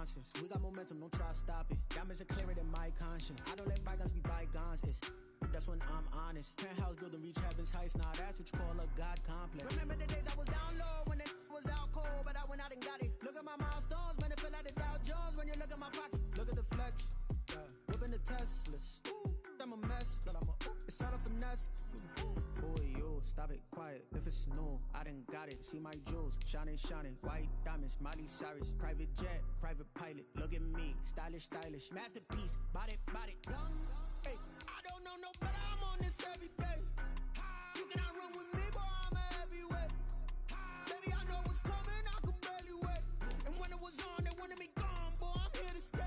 nonsense. We got momentum, don't try to stop it. Diamonds are clearer than my conscience. I don't let bygones be bygones. That's when I'm honest. Penthouse building, reach heaven's heights. Now that's what you call a God complex. Remember the days I was down low when it was out cold, but I went out and got it. Look at my milestones, man, it feel like the Dow Jones when you look at my pocket. Look at the flex, whipping the Teslas. I'm a mess, but it's all a finesse. Who are you? Stop it, quiet. If it's new, I done got it. See my jewels, shining, shining. White diamonds, Miley Cyrus. Private jet, private pilot. Look at me, stylish, stylish. Masterpiece, body, body. Young, hey, I don't know no better. I'm on this every day. You cannot run with me, boy. I'm a heavyweight. Baby, I know what's coming. I could barely wait. And when it was on, they wanted me gone, boy. I'm here to stay.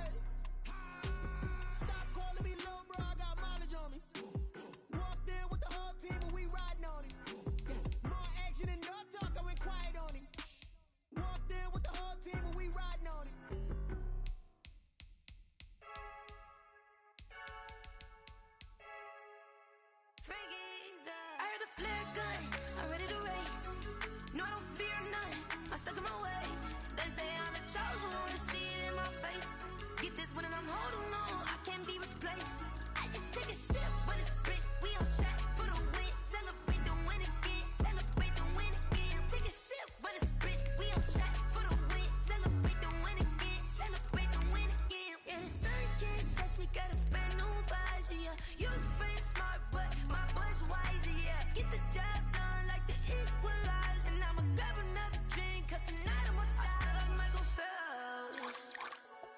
Holding on, I can't be replaced. I just take a sip, but it's split. We on track for the win. Celebrate the win again. Celebrate the win again. Take a sip, but it's split. We on track for the win. Celebrate the win again. Celebrate the win again. Yeah, the sun can't touch me. Got a brand new visor. Yeah, you're friend smart, but my boy's wiser. Yeah, get the job done like the equalizer. And I'ma grab another drink, 'cause tonight I'ma die like Michael Phelps.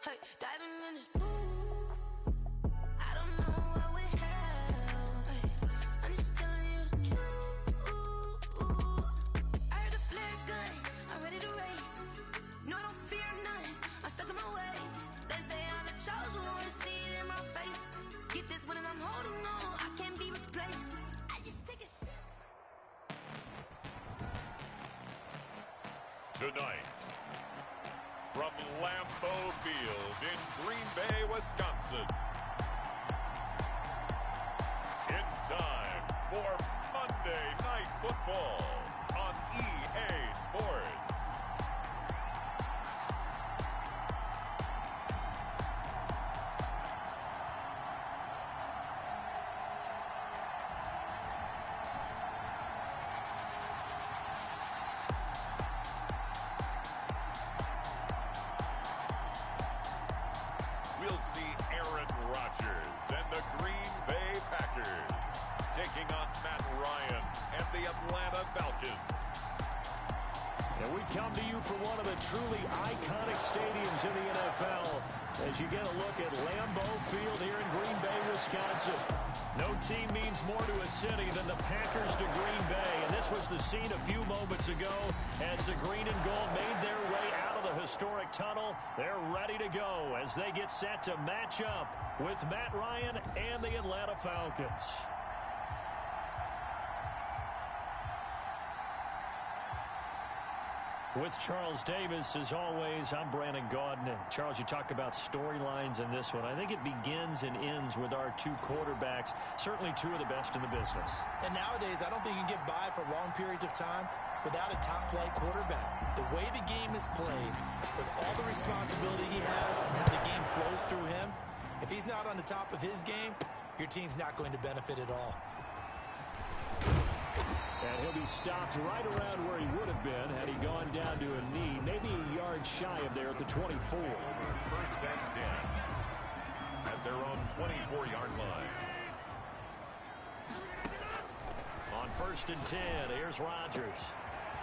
Hey, diving in this pool. I don't know what we have. Hey, I'm just telling you the truth. I heard the flare gun, I'm ready to race. No, I don't fear nothing, I'm stuck in my ways. They say I'm the chosen one, see it in my face. Get this one and I'm holding on, I can't be replaced. I just take a sip. Tonight, from Lambeau Field in Green Bay, Wisconsin, it's time for Monday Night Football on EA Sports. We'll see Aaron Rodgers and the Green Bay Packers taking on Matt Ryan and the Atlanta Falcons. And we come to you from one of the truly iconic stadiums in the NFL as you get a look at Lambeau Field here in Green Bay, Wisconsin. No team means more to a city than the Packers to Green Bay, and this was the scene a few moments ago as the green and gold made their way out of the historic tunnel. They're ready to go as they get set to match up with Matt Ryan and the Atlanta Falcons. With Charles Davis, as always, I'm Brandon Gaudin. Charles, you talk about storylines in this one. I think it begins and ends with our two quarterbacks, certainly two of the best in the business. And nowadays, I don't think you can get by for long periods of time without a top-flight quarterback. The way the game is played, with all the responsibility he has and how the game flows through him, if he's not on the top of his game, your team's not going to benefit at all. And he'll be stopped right around where he would have been had he gone down to a knee, maybe a yard shy of there at the 24. First and 10 at their own 24-yard line. On first and 10, here's Rodgers.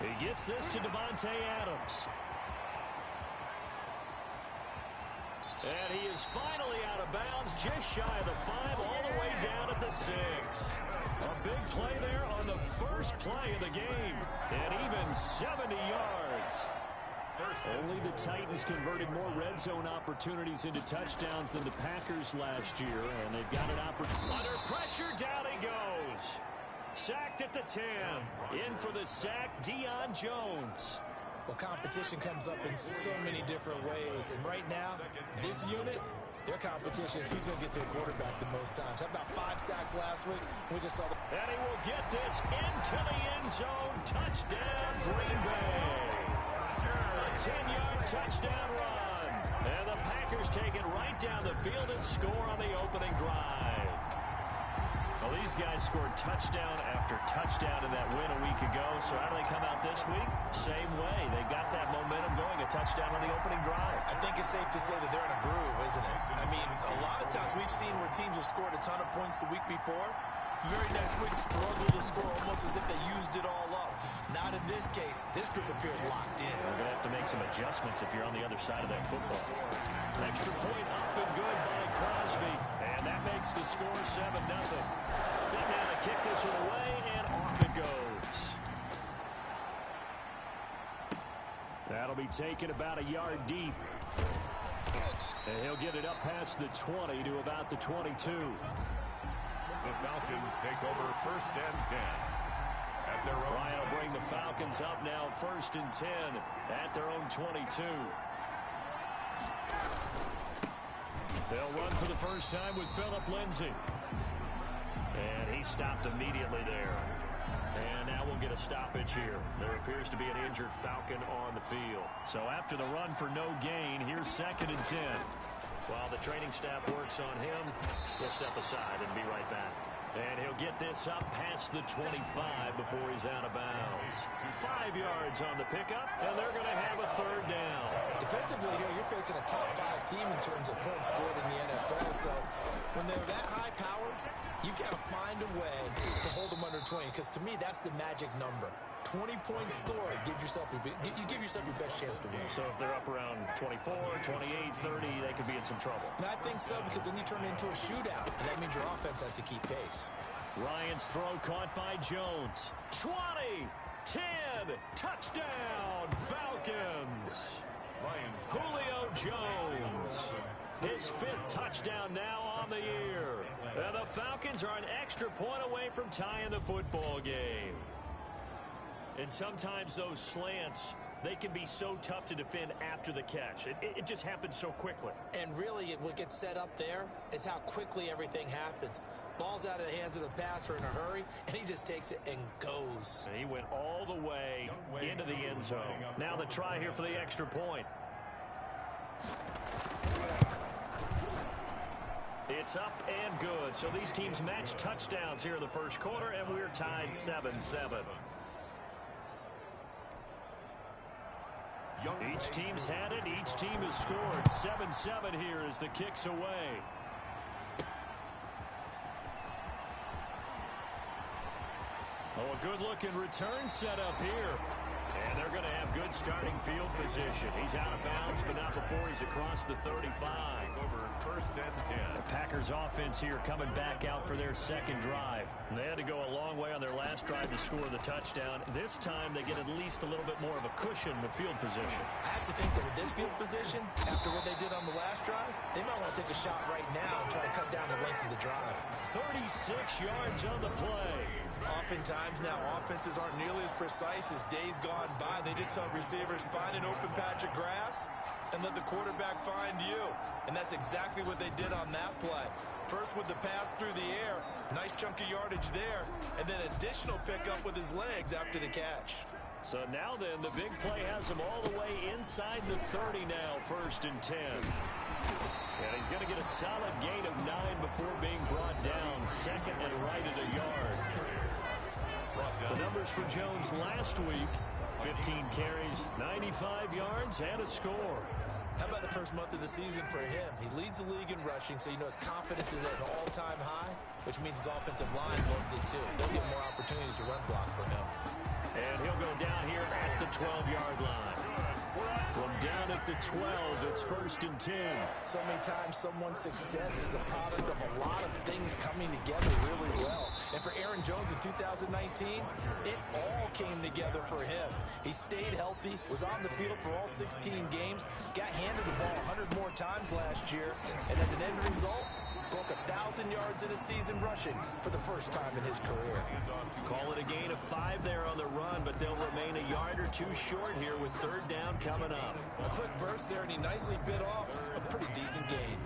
He gets this to Davante Adams. And he is finally out of bounds, just shy of the 5, all the way down at the 6. A big play there on the first play of the game, and even 70 yards. Only the Titans converted more red zone opportunities into touchdowns than the Packers last year, and they've got an opportunity. Under pressure, down he goes. Sacked at the 10. In for the sack, Deion Jones. Well, competition comes up in so many different ways, and right now, this unit, their competition is who's going to get to the quarterback the most times. How about 5 sacks last week? We just saw the... And he will get this into the end zone. Touchdown, Green Bay. A 10-yard touchdown run. And the Packers take it right down the field and score on the opening drive. Well, these guys scored touchdown after touchdown in that win a week ago. So how do they come out this week? Same way. They got that momentum going, a touchdown on the opening drive. I think it's safe to say that they're in a groove, isn't it? I mean, a lot of times we've seen where teams have scored a ton of points the week before. The very next week struggle to score almost as if they used it all up. Not in this case. This group appears locked in. They're going to have to make some adjustments if you're on the other side of that football. An extra point up and good by Crosby. And that makes the score 7-0. Set now to kick this one away, and off it goes. That'll be taken about a yard deep. And he'll get it up past the 20 to about the 22. The Falcons take over 1st and 10. At their own Ryan will bring the Falcons up now 1st and 10 at their own 22. They'll run for the first time with Phillip Lindsay. And he stopped immediately there. And now we'll get a stoppage here. There appears to be an injured Falcon on the field. So after the run for no gain, here's 2nd and 10. While the training staff works on him, he'll step aside and be right back. And he'll get this up past the 25 before he's out of bounds. 5 yards on the pickup, and they're going to have a 3rd down. Defensively here, you're facing a top 5 team in terms of points scored in the NFL. So when they're that high powered, you got to find a way to hold them under 20. Because to me, that's the magic number. 20-point score, you give yourself your best chance to win. So if they're up around 24, 28, 30, they could be in some trouble. And I think so, because then you turn it into a shootout, and that means your offense has to keep pace. Ryan's throw caught by Jones. 20, 10, touchdown, Falcons. Julio Jones. His 5th touchdown now on the year. And the Falcons are an extra point away from tying the football game. And sometimes those slants, they can be so tough to defend after the catch. It just happens so quickly. And really, what gets set up there is how quickly everything happens. Ball's out of the hands of the passer in a hurry, and he just takes it and goes. And he went all the way into the end zone. Now the try here for the extra point. It's up and good. So these teams match touchdowns here in the first quarter, and we're tied 7-7. Each team's had it. Each team has scored. 7-7 here as the kick's away. Oh, a good-looking return set up here. And they're going to have good starting field position. He's out of bounds, but not before he's across the 35. over 1st and 10. The Packers offense here coming back out for their 2nd drive. They had to go a long way on their last drive to score the touchdown. This time they get at least a little bit more of a cushion with field position. I have to think that with this field position, after what they did on the last drive, they might want to take a shot right now and try to cut down the length of the drive. 36 yards on the play. Oftentimes now, offenses aren't nearly as precise as days gone by. They just tell receivers, find an open patch of grass and let the quarterback find you. And that's exactly what they did on that play. First with the pass through the air, nice chunk of yardage there, and then additional pickup with his legs after the catch. So now then, the big play has him all the way inside the 30 now, 1st and 10. And he's going to get a solid gain of 9 before being brought down. 2nd and right at a yard. The numbers for Jones last week, 15 carries, 95 yards, and a score. How about the first month of the season for him? He leads the league in rushing, so you know his confidence is at an all-time high, which means his offensive line loves it too. They'll get more opportunities to run block for him. And he'll go down here at the 12-yard line. From down at the 12, it's 1st and 10. So many times someone's success is the product of a lot of things coming together really well. And for Aaron Jones in 2019, it all came together for him. He stayed healthy, was on the field for all 16 games, got handed the ball 100 more times last year, and as an end result, broke 1,000 yards in a season rushing for the first time in his career. Call it a gain of 5 there on the run, but they'll remain a yard or 2 short here with 3rd down coming up. A quick burst there, and he nicely bit off a pretty decent gain.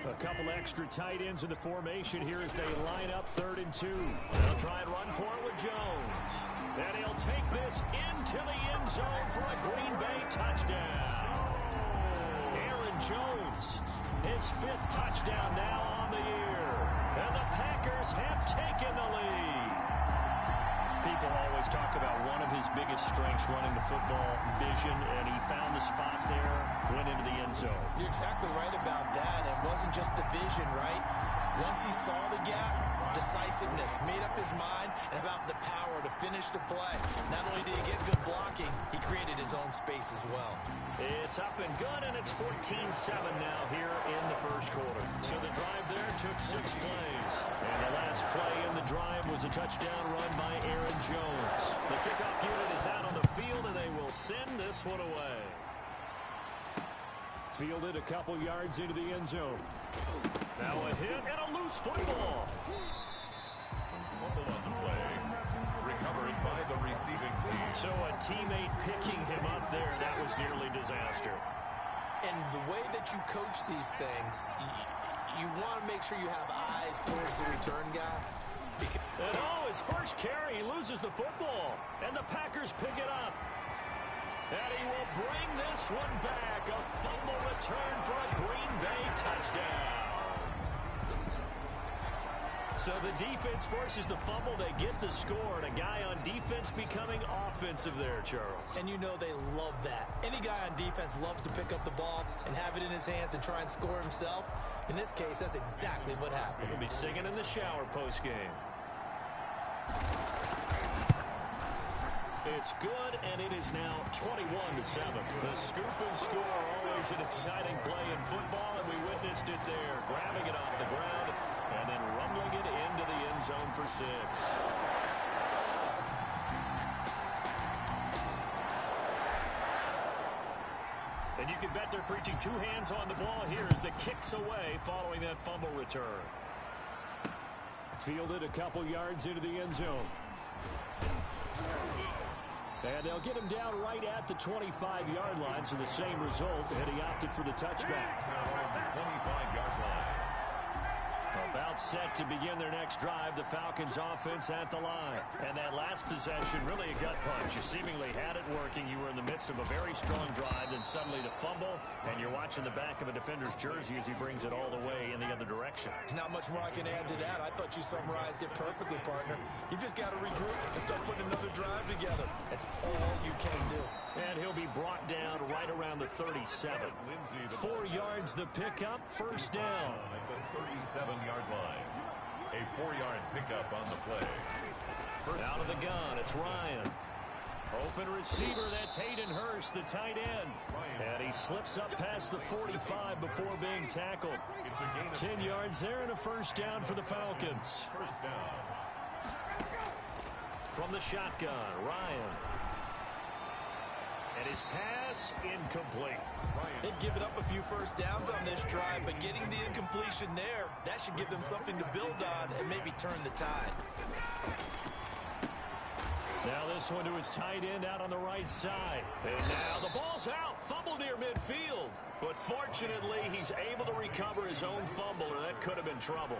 A couple extra tight ends in the formation here as they line up 3rd and 2. They'll try and run for it with Jones. And he'll take this into the end zone for a Green Bay touchdown. Aaron Jones. His 5th touchdown now on the year. And the Packers have taken the lead. People always talk about one of his biggest strengths running the football, vision, and he found the spot there, went into the end zone. You're exactly right about that. It wasn't just the vision, right? Once he saw the gap, decisiveness, made up his mind, and about the power to finish the play. Not only did he get good blocking, he created his own space as well. It's up and good, and it's 14-7 now here in the first quarter. So the drive there took 6 plays. And the last play in the drive was a touchdown run by Aaron Jones. The kickoff unit is out on the field, and they will send this one away. Fielded a couple yards into the end zone. Now a hit and a loose football. Fumble on the play. Recovered by the receiving team. So a teammate picking him up there, that was nearly disaster. And the way that you coach these things, you want to make sure you have eyes towards the return guy. And his first carry, he loses the football. And the Packers pick it up. And he will bring this one back. A fumble return for a Green Bay touchdown. So the defense forces the fumble. They get the score. And a guy on defense becoming offensive there, Charles. And you know they love that. Any guy on defense loves to pick up the ball and have it in his hands and try and score himself. In this case, that's exactly what happened. He'll be singing in the shower post-game. It's good, and it is now 21-7. The scoop and score, always an exciting play in football, and we witnessed it there. Grabbing it off the ground and then rumbling it into the end zone for 6. And you can bet they're preaching 2 hands on the ball here as the kick's away following that fumble return. Fielded a couple yards into the end zone. And they'll get him down right at the 25-yard line, so the same result, and he opted for the touchback. 25-yard line. About set to begin their next drive, the Falcons offense at the line. And that last possession, really a gut punch. You seemingly had it working. You were in the midst of a very strong drive, then suddenly the fumble, and you're watching the back of a defender's jersey as he brings it all the way in the other direction. There's not much more I can add to that. I thought you summarized it perfectly, partner. You just got to regroup and start putting another drive together. That's all you can do. And he'll be brought down right around the 37. 4 yards the pickup, first down. At the 37-yard line. A 4-yard pickup on the play. Out of the gun, it's Ryan. Open receiver, that's Hayden Hurst, the tight end. And he slips up past the 45 before being tackled. 10 yards there and a first down for the Falcons. First down. From the shotgun, Ryan. And his pass incomplete. They've given up a few first downs on this drive, but getting the incompletion there, that should give them something to build on and maybe turn the tide. Now this one to his tight end out on the right side. And now the ball's out. Fumble near midfield. But fortunately, he's able to recover his own fumble, or that could have been trouble.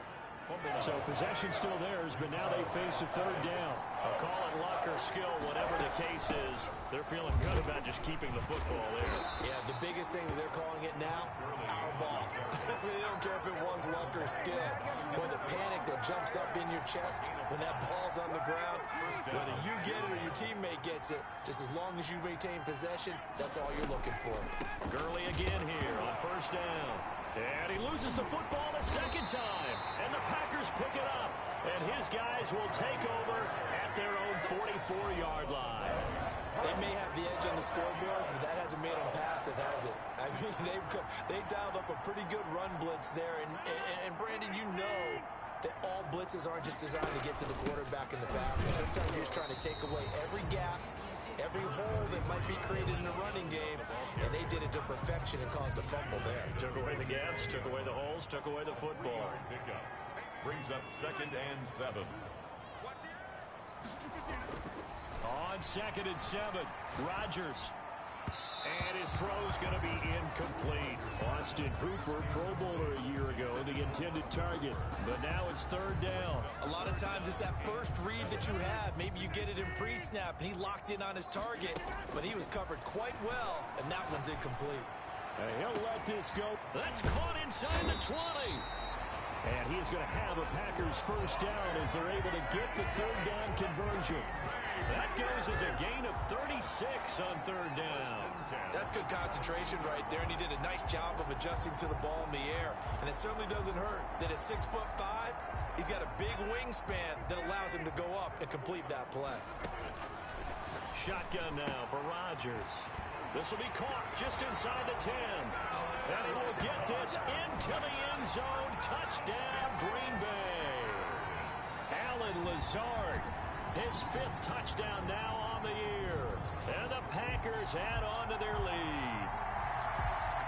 So possession still theirs, but now they face a third down. I'll call it luck or skill, whatever the case is. They're feeling good about just keeping the football there. Yeah, the biggest thing that they're calling it now, our ball. They don't care if it was luck or skill. Boy, the panic that jumps up in your chest when that ball's on the ground, whether you get it or your teammate gets it, just as long as you maintain possession, that's all you're looking for. Gurley again here on first down. And he loses the football a second time. And the Packers pick it up. And his guys will take over at their own 44-yard line. They may have the edge on the scoreboard, but that hasn't made them passive, has it? I mean, they dialed up a pretty good run blitz there. And Brandon, you know that all blitzes aren't just designed to get to the quarterback in the passer. Sometimes you're just trying to take away every gap, every hole that might be created in the running game, and they did it to perfection and caused a fumble there. Took away the gaps, took away the holes, took away the football. Pickup. Brings up 2nd and 7. On 2nd and 7, Rodgers. And his throw's going to be incomplete. Austin Hooper, Pro Bowler a year ago, the intended target. But now it's third down. A lot of times it's that first read that you have. Maybe you get it in pre-snap, and he locked in on his target, but he was covered quite well, and that one's incomplete. And he'll let this go. That's caught inside the 20. And he's going to have a Packers first down as they're able to get the third down conversion. That goes as a gain of 36 on third down. That's good concentration right there, and he did a nice job of adjusting to the ball in the air. And it certainly doesn't hurt that at 6'5", he's got a big wingspan that allows him to go up and complete that play. Shotgun now for Rodgers. This will be caught just inside the 10. And he will get this into the end zone. Touchdown, Green Bay. Allen Lazard, his 5th touchdown now on the year. And the Packers add on to their lead.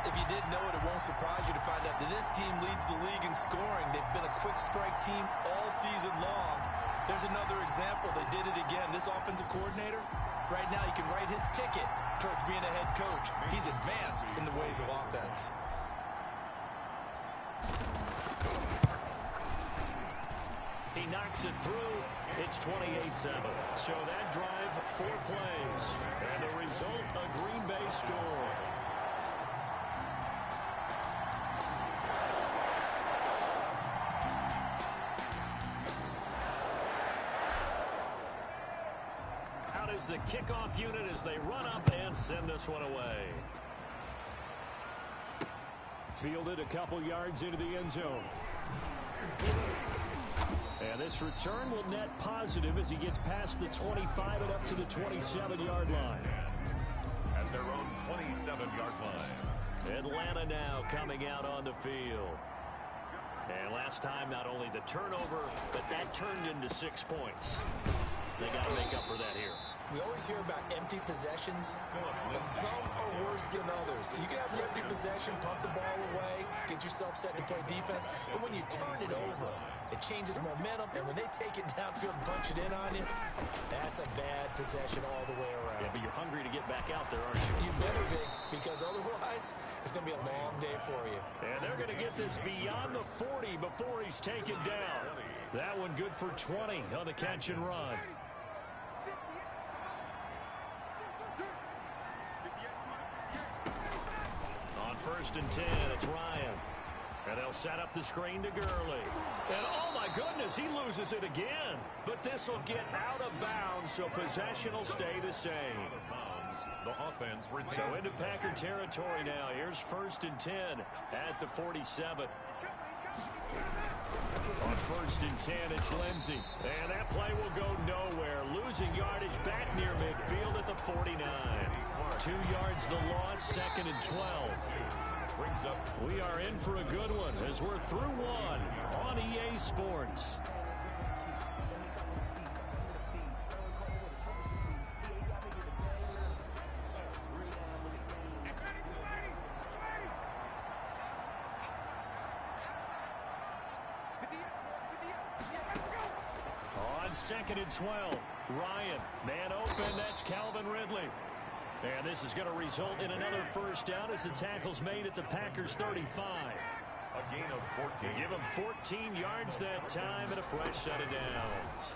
If you didn't know it, it won't surprise you to find out that this team leads the league in scoring. They've been a quick strike team all season long. There's another example. They did it again. This offensive coordinator, right now he can write his ticket towards being a head coach. He's advanced in the ways of offense. He knocks it through. It's 28-7. So that drive, 4 plays. And the result, a Green Bay score. Out is the kickoff unit as they run up and send this one away. Fielded a couple yards into the end zone. And this return will net positive as he gets past the 25 and up to the 27-yard line. At their own 27-yard line. Atlanta now coming out on the field. And last time, not only the turnover, but that turned into 6 points. They got to make up for that here. We always hear about empty possessions, but some are worse than others. You can have an empty possession, pump the ball away, get yourself set to play defense, but when you turn it over, it changes momentum, and when they take it downfield and punch it in on you, that's a bad possession all the way around. Yeah, but you're hungry to get back out there, aren't you? You better be, because otherwise, it's going to be a long day for you. And they're going to get this beyond the 40 before he's taken down. That one good for 20 on the catch and run. First and 10, it's Ryan. And they'll set up the screen to Gurley. And oh my goodness, he loses it again. But this will get out of bounds, so possession will stay the same. The offense retains. So into Packer territory now. Here's first and 10 at the 47. On first and 10, it's Lindsey. And that play will go nowhere. Losing yardage back near midfield at the 49. 2 yards the loss, second and 12. We are in for a good one as we're through one on EA Sports. On second and 12, Ryan, man open, that's Calvin Ridley. And this is going to result in another first down as the tackle's made at the Packers 35. A gain of 14. Give him 14 yards that time and a fresh set of downs.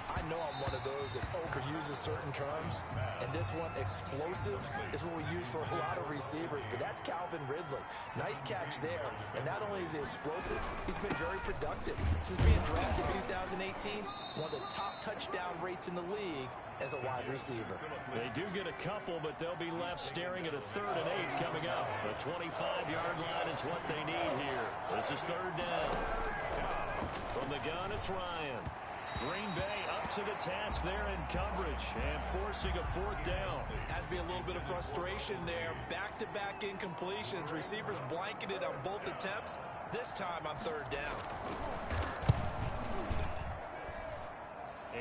I know I'm one of those that overuses certain terms, and this one, explosive, is what we use for a lot of receivers, but that's Calvin Ridley. Nice catch there, and not only is he explosive, he's been very productive. Since being drafted in 2018, one of the top touchdown rates in the league as a wide receiver. They do get a couple, but they'll be left staring at a 3rd and 8 coming up. The 25-yard line is what they need here. This is third down. From the gun, it's Ryan. Green Bay up to the task there in coverage and forcing a 4th down. Has to be a little bit of frustration there. Back-to-back incompletions. Receivers blanketed on both attempts. This time on 3rd down.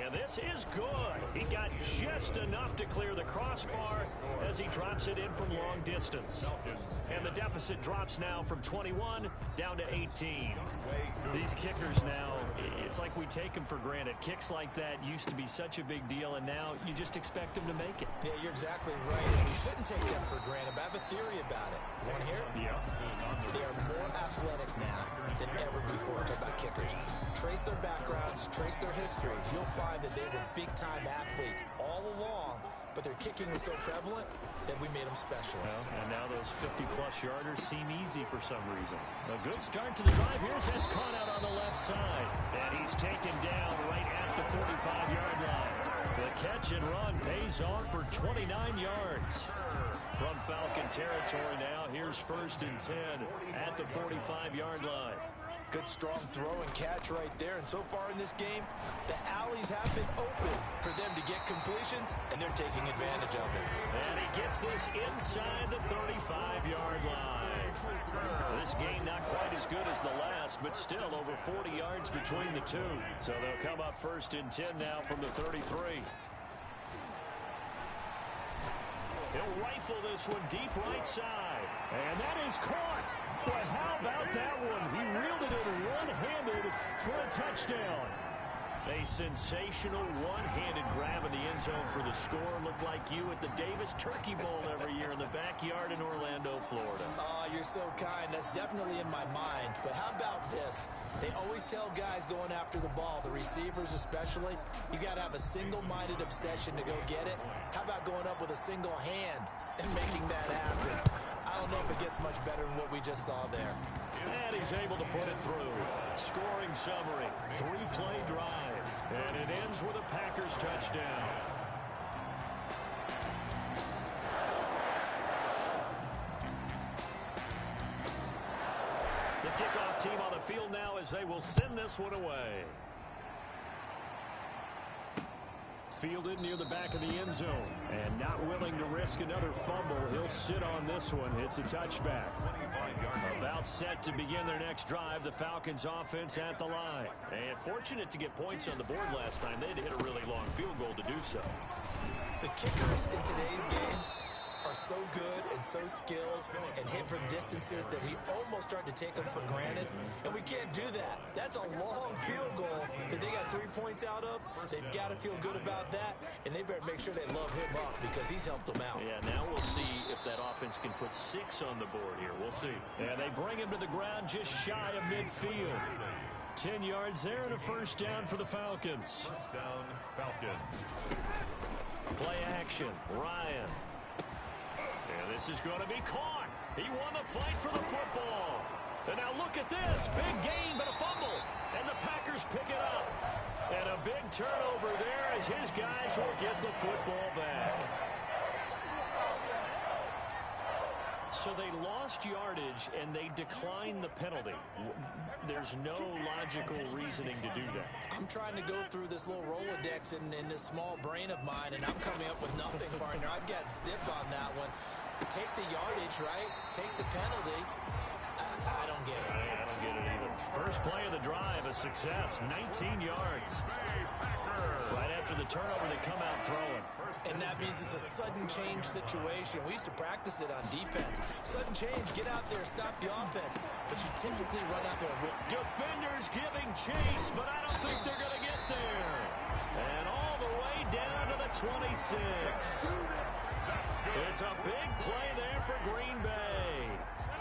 And this is good. He got just enough to clear the crossbar as he drops it in from long distance. And the deficit drops now from 21 down to 18. These kickers now, it's like we take them for granted. Kicks like that used to be such a big deal, and now you just expect them to make it. Yeah, you're exactly right. And you shouldn't take them for granted, but I have a theory about it. You want to hear it? Yeah. They are more athletic now than ever before. Talk about kickers. Trace their backgrounds, trace their history. You'll find that they were big-time athletes all along, but their kicking was so prevalent that we made them specialists. Well, and now those 50-plus yarders seem easy for some reason. A good start to the drive. Here's that's caught out on the left side. And he's taken down right at the 45-yard line. The catch and run pays off for 29 yards. From Falcon territory now, here's 1st and 10 at the 45-yard line. Good strong throw and catch right there. And so far in this game, the alleys have been open for them to get completions, and they're taking advantage of it. And he gets this inside the 35-yard line. This game not quite as good as the last, but still over 40 yards between the two. So they'll come up 1st and 10 now from the 33. He'll rifle this one deep right side. And that is caught. Well, how about that one? He reeled it in one-handed for a touchdown. A sensational one-handed grab in the end zone for the score. Looked like you at the Davis Turkey Bowl every year in the backyard in Orlando, Florida. Oh, you're so kind. That's definitely in my mind. But how about this? They always tell guys going after the ball, the receivers especially, you got to have a single-minded obsession to go get it. How about going up with a single hand and making that happen? I don't know if it gets much better than what we just saw there. And he's able to put it through. Scoring summary, 3-play drive. And it ends with a Packers touchdown. The kickoff team on the field now as they will send this one away. Fielded near the back of the end zone. And not willing to risk another fumble. He'll sit on this one. It's a touchback. About set to begin their next drive. The Falcons offense at the line. And fortunate to get points on the board last time. They had to hit a really long field goal to do so. The kickers in today's game are so good and so skilled and hit from distances that we almost start to take them for granted, and we can't do that. That's a long field goal that they got 3 points out of. They've got to feel good about that, and they better make sure they love him up because he's helped them out. Yeah, now we'll see if that offense can put 6 on the board here. We'll see. And they bring him to the ground just shy of midfield. 10 yards there and a 1st down for the Falcons. 1st down, Falcons. Play action, Ryan. And this is going to be caught. He won the fight for the football. And now look at this. Big gain, but a fumble. And the Packers pick it up. And a big turnover there as his guys will get the football back. So they lost yardage, and they declined the penalty. There's no logical reasoning to do that. I'm trying to go through this little Rolodex in this small brain of mine, and I'm coming up with nothing, partner. I've got zip on that one. Take the yardage, right? Take the penalty. I don't get it. I don't get it either. First play of the drive, a success, 19 yards. Right after the turnover, they come out throwing. And that means it's a sudden change situation. We used to practice it on defense. Sudden change, get out there, stop the offense. But you typically run out there. Defenders giving chase, but I don't think they're going to get there. And all the way down to the 26. It's a big play there for Green Bay.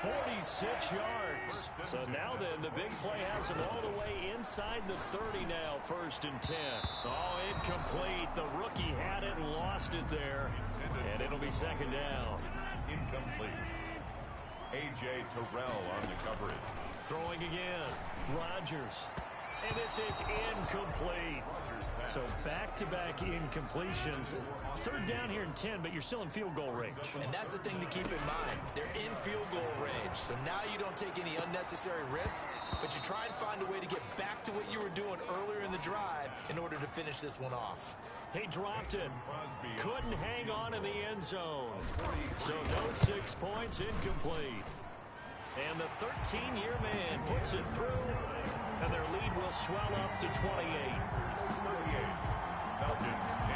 46 yards. So now then, the big play has him all the way inside the 30 now, 1st and 10. Oh, incomplete. The rookie had it and lost it there. And it'll be 2nd down. Incomplete. A.J. Terrell on the coverage. Throwing again. Rodgers. And this is incomplete. So back-to-back incompletions. 3rd down here in 10, but you're still in field goal range. And that's the thing to keep in mind. They're in field goal range. So now you don't take any unnecessary risks, but you try and find a way to get back to what you were doing earlier in the drive in order to finish this one off. He dropped it. Couldn't hang on in the end zone. So no 6 points, incomplete. And the 13-year man puts it through, and their lead will swell up to 28. Falcons 10.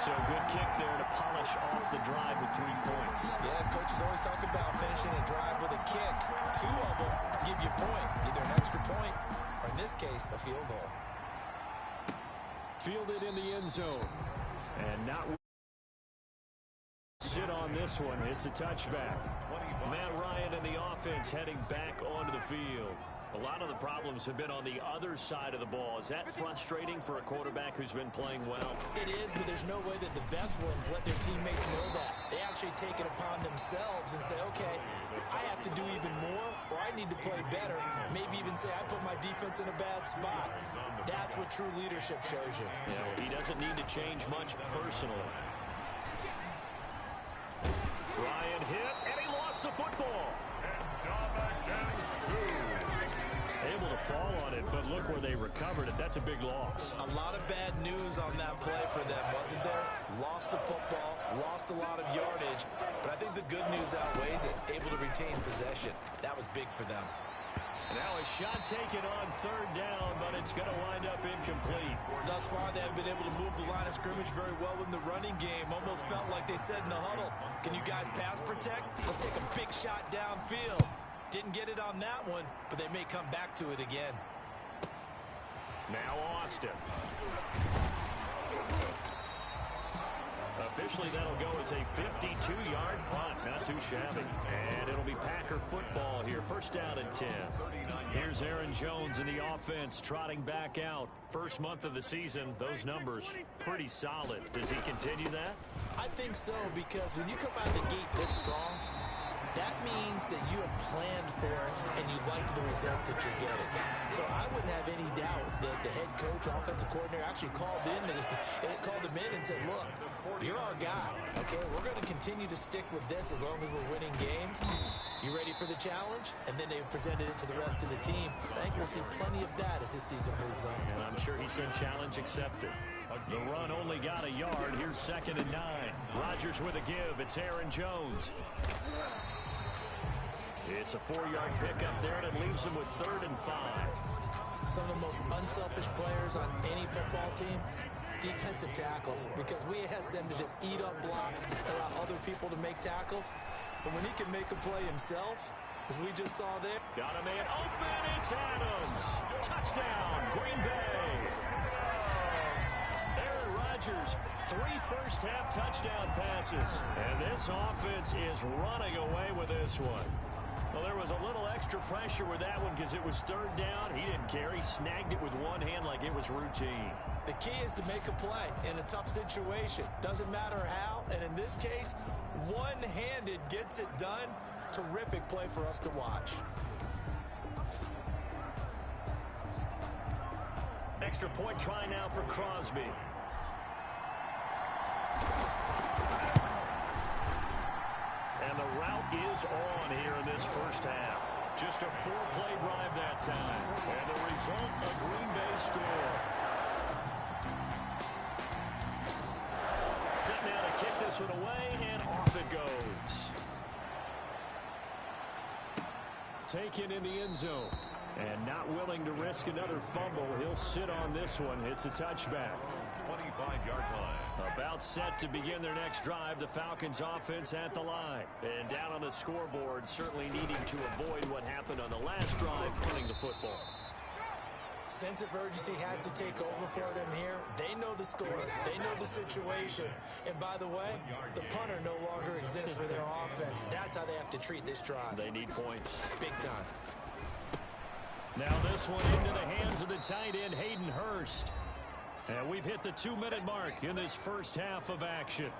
So good kick there to polish off the drive with 3 points. Yeah, coaches always talk about finishing a drive with a kick. 2 of them give you points, either an extra point or, in this case, a field goal. Fielded in the end zone. And not sit on this one. It's a touchback. Matt Ryan and the offense heading back onto the field. A lot of the problems have been on the other side of the ball. Is that frustrating for a quarterback who's been playing well? It is, but there's no way that the best ones let their teammates know that. They actually take it upon themselves and say, okay, I have to do even more, or I need to play better. Maybe even say, I put my defense in a bad spot. That's what true leadership shows you. Yeah, he doesn't need to change much personally. Ryan hit, and he lost the football. Able to fall on it, but look where they recovered it. That's a big loss. A lot of bad news on that play for them, wasn't there? Lost the football, lost a lot of yardage, but I think the good news outweighs it. Able to retain possession. That was big for them. Now a shot taken on third down, but it's going to wind up incomplete. Thus far, they have been able to move the line of scrimmage very well in the running game. Almost felt like they said in the huddle, can you guys pass protect? Let's take a big shot downfield. Didn't get it on that one, but they may come back to it again. Now Austin. Officially, that'll go as a 52-yard punt. Not too shabby. And it'll be Packer football here. First down and 10. Here's Aaron Jones in the offense trotting back out. First month of the season, those numbers pretty solid. Does he continue that? I think so, because when you come out the gate this strong, that means that you have planned for it and you like the results that you're getting. So I wouldn't have any doubt that the head coach, offensive coordinator, actually called him in and said, look, you're our guy, okay? We're going to continue to stick with this as long as we're winning games. You ready for the challenge? And then they presented it to the rest of the team. I think we'll see plenty of that as this season moves on. And I'm sure he said challenge accepted. The run only got a yard. Here's 2nd and 9. Rodgers with a give. It's Aaron Jones. It's a 4-yard pickup there, and it leaves them with 3rd and 5. Some of the most unselfish players on any football team, defensive tackles, because we ask them to just eat up blocks, allow other people to make tackles. But when he can make a play himself, as we just saw there. Got a man open. It's Adams. Touchdown, Green Bay. Aaron Rodgers, 3 first-half touchdown passes. And this offense is running away with this one. Well, there was a little extra pressure with that one because it was 3rd down. He didn't care. He snagged it with one hand like it was routine. The key is to make a play in a tough situation. Doesn't matter how. And in this case, one-handed gets it done. Terrific play for us to watch. Extra point try now for Crosby. And the route is on here in this first half. Just a 4-play drive that time. And the result, a Green Bay score. Set now to kick this one away, and off it goes. Taken in the end zone. And not willing to risk another fumble. He'll sit on this one. It's a touchback. 25-yard line. About set to begin their next drive. The Falcons offense at the line. And down on the scoreboard, certainly needing to avoid what happened on the last drive, punting the football. Sense of urgency has to take over for them here. They know the score. They know the situation. And by the way, the punter no longer exists for their offense. That's how they have to treat this drive. They need points. Big time. Now this one into the hands of the tight end, Hayden Hurst. And we've hit the 2-minute mark in this first half of action.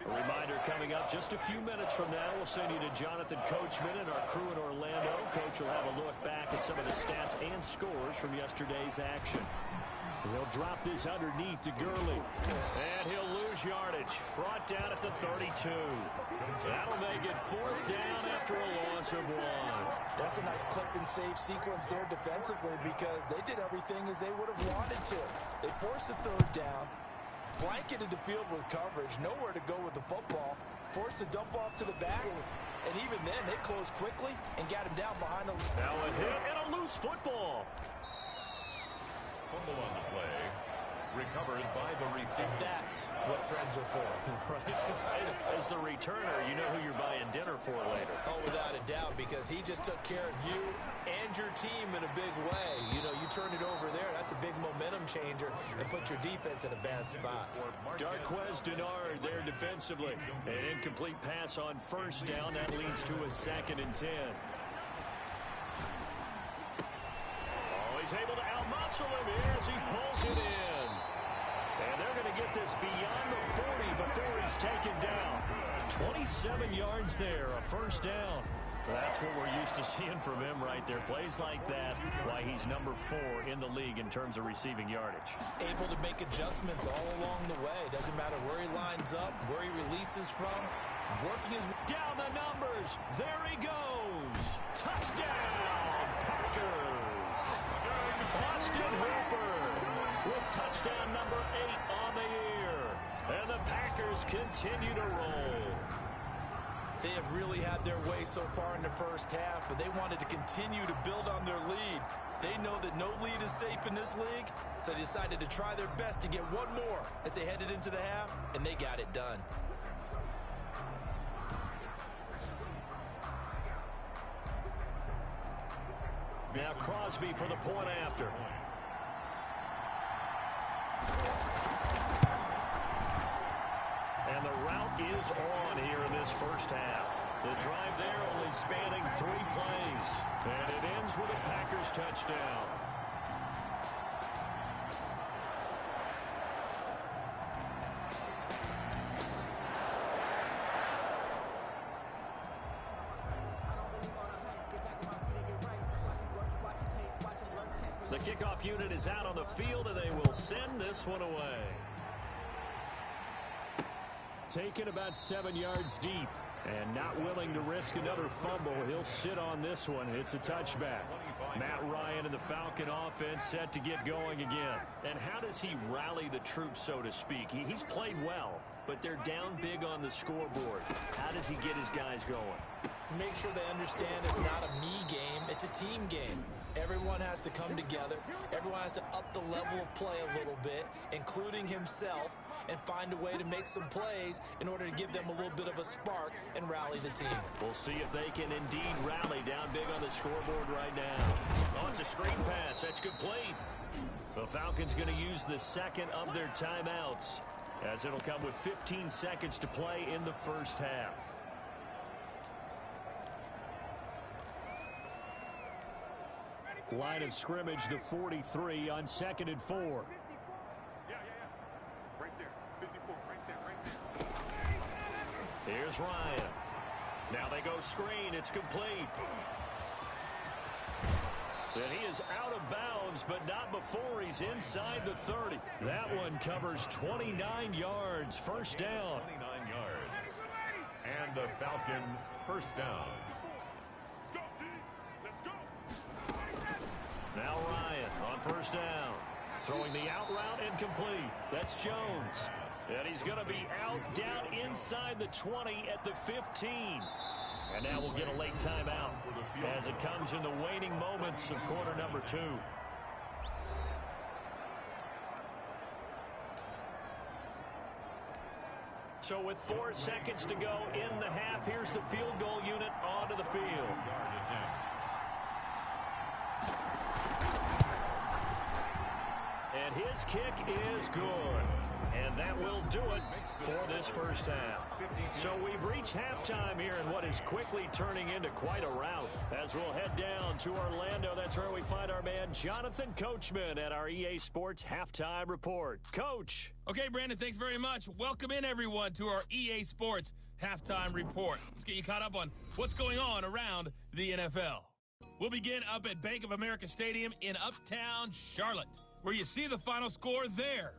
A reminder coming up just a few minutes from now. We'll send you to Jonathan Coachman and our crew in Orlando. Coach will have a look back at some of the stats and scores from yesterday's action. He'll drop this underneath to Gurley. And he'll lose yardage. Brought down at the 32. That'll make it 4th down after a loss of 1. That's a nice clip and save sequence there defensively because they did everything as they would have wanted to. They forced the 3rd down, blanketed the field with coverage, nowhere to go with the football, forced the dump off to the back, and even then they closed quickly and got him down behind the... Now a hit and a loose football. Fumble on the play. recovered by the receiver. And that's what friends are for. Right. As the returner, you know who you're buying dinner for later. Oh, without a doubt, because he just took care of you and your team in a big way. You know, you turn it over there, that's a big momentum changer, and put your defense in a bad spot. Darqueze Dennard there defensively. An incomplete pass on first down. That leads to a 2nd and 10. Oh, he's able to out-muscle him here as he pulls it in. And they're going to get this beyond the 40 before he's taken down. 27 yards there, a first down. That's what we're used to seeing from him right there. Plays like that, why he's number 4 in the league in terms of receiving yardage. Able to make adjustments all along the way. Doesn't matter where he lines up, where he releases from. Working his down the numbers. There he goes. Touchdown, Packers. Austin Hooper with touchdown number 8 on the year. And the Packers continue to roll. They have really had their way so far in the first half, but they wanted to continue to build on their lead. They know that no lead is safe in this league, so they decided to try their best to get one more as they headed into the half, and they got it done. Now Crosby for the point after. And the route is on here in this first half. The drive there only spanning 3 plays. And it ends with a Packers touchdown. The kickoff unit is out on the field, and they will send this one away. Taken about 7 yards deep, and not willing to risk another fumble. He'll sit on this one. It's a touchback. Matt Ryan and the Falcon offense set to get going again. And how does he rally the troops, so to speak? He's played well, but they're down big on the scoreboard. How does he get his guys going? To make sure they understand it's not a me game, it's a team game. Everyone has to come together. Everyone has to up the level of play a little bit, including himself, and find a way to make some plays in order to give them a little bit of a spark and rally the team. We'll see if they can indeed rally down big on the scoreboard right now. Oh, it's a screen pass. That's complete. The Falcons going to use the second of their timeouts, as it'll come with 15 seconds to play in the first half. Line of scrimmage, the 43 on 2nd and 4. Right there. 54, right there. Here's Ryan. Now they go screen. It's complete. And he is out of bounds, but not before he's inside the 30. That one covers 29 yards. First down. 29 yards. And the Falcon first down. Now Ryan on first down. Throwing the out route incomplete. That's Jones. And he's going to be out down inside the 20 at the 15. And now we'll get a late timeout as it comes in the waning moments of quarter number 2. So with 4 seconds to go in the half, here's the field goal unit onto the field. And his kick is good. And that will do it for this first half. So we've reached halftime here in what is quickly turning into quite a rout. As we'll head down to Orlando, that's where we find our man Jonathan Coachman at our EA Sports Halftime Report. Coach. Okay, Brandon, thanks very much. Welcome in, everyone, to our EA Sports Halftime Report. Let's get you caught up on what's going on around the NFL. We'll begin up at Bank of America Stadium in Uptown Charlotte, where you see the final score there.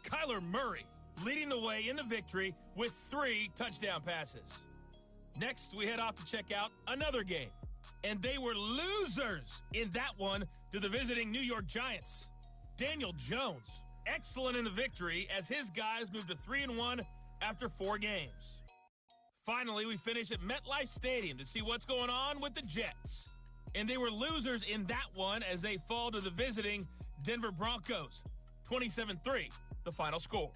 Kyler Murray leading the way in the victory with 3 touchdown passes. Next, we head off to check out another game. And they were losers in that one to the visiting New York Giants. Daniel Jones, excellent in the victory as his guys moved to 3-1 after 4 games. Finally, we finish at MetLife Stadium to see what's going on with the Jets. And they were losers in that one as they fall to the visiting Denver Broncos. 27-3, the final score.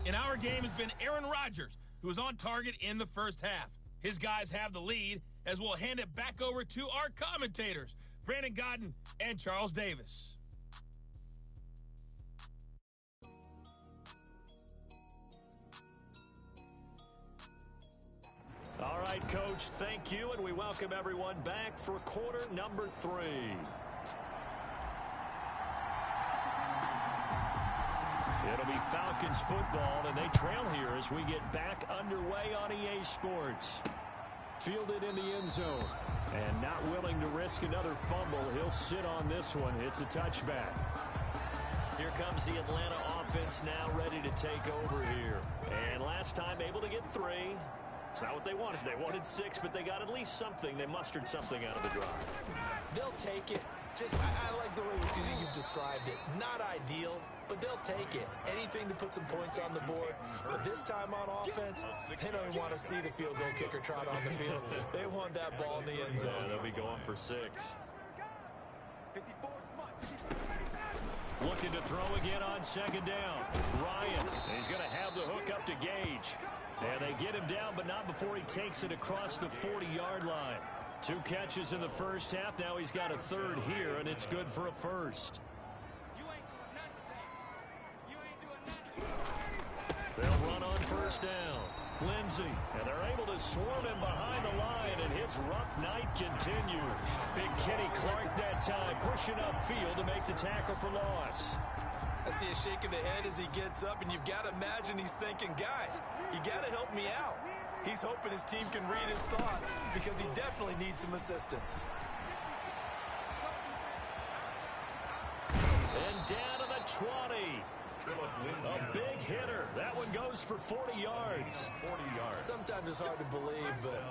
In our game has been Aaron Rodgers, who was on target in the first half. His guys have the lead, as we'll hand it back over to our commentators, Brandon Godden and Charles Davis. All right, Coach, thank you, and we welcome everyone back for quarter number 3. It'll be Falcons football, and they trail here as we get back underway on EA Sports. Fielded in the end zone, and not willing to risk another fumble. He'll sit on this one. It's a touchback. Here comes the Atlanta offense now ready to take over here. And last time able to get 3. It's not what they wanted. They wanted 6, but they got at least something. They mustered something out of the drive. They'll take it. I like the way you've described it. Not ideal, but they'll take it. Anything to put some points on the board. But this time on offense, they don't even want to see the field goal kicker trot on the field. They want that ball in the end zone. Yeah, they'll be going for 6. Looking to throw again on second down. Ryan, he's going to have the hook up to Gage. And they get him down, but not before he takes it across the 40-yard line. 2 catches in the first half. Now he's got a 3rd here, and it's good for a 1st. They'll run on 1st down. Lindsey, and they're able to swarm him behind the line, and his rough night continues. Big Kenny Clark that time, pushing upfield to make the tackle for loss. I see a shake of the head as he gets up, and you've got to imagine he's thinking, guys, you got to help me out. He's hoping his team can read his thoughts because he definitely needs some assistance. And down to the 20. A big hitter. That one goes for 40 yards. Sometimes it's hard to believe, but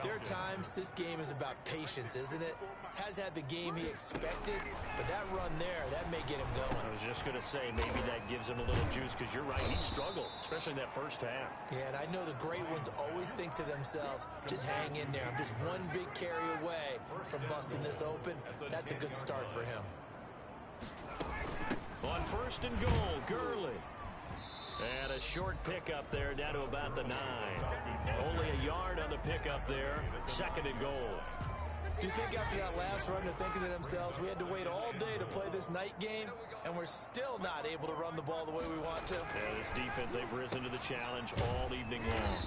there are times this game is about patience, isn't it? Has had the game he expected, but that run there, that may get him going. I was just going to say, maybe that gives him a little juice, because you're right, he struggled, especially in that first half. Yeah, and I know the great ones always think to themselves, just hang in there. I'm just one big carry away from busting this open. That's a good start for him. On 1st and goal, Gurley. And a short pickup there down to about the 9. Only a yard on the pickup there. 2nd and goal. Do you think after that last run they're thinking to themselves, we had to wait all day to play this night game, and we're still not able to run the ball the way we want to? Yeah, this defense, they've risen to the challenge all evening long.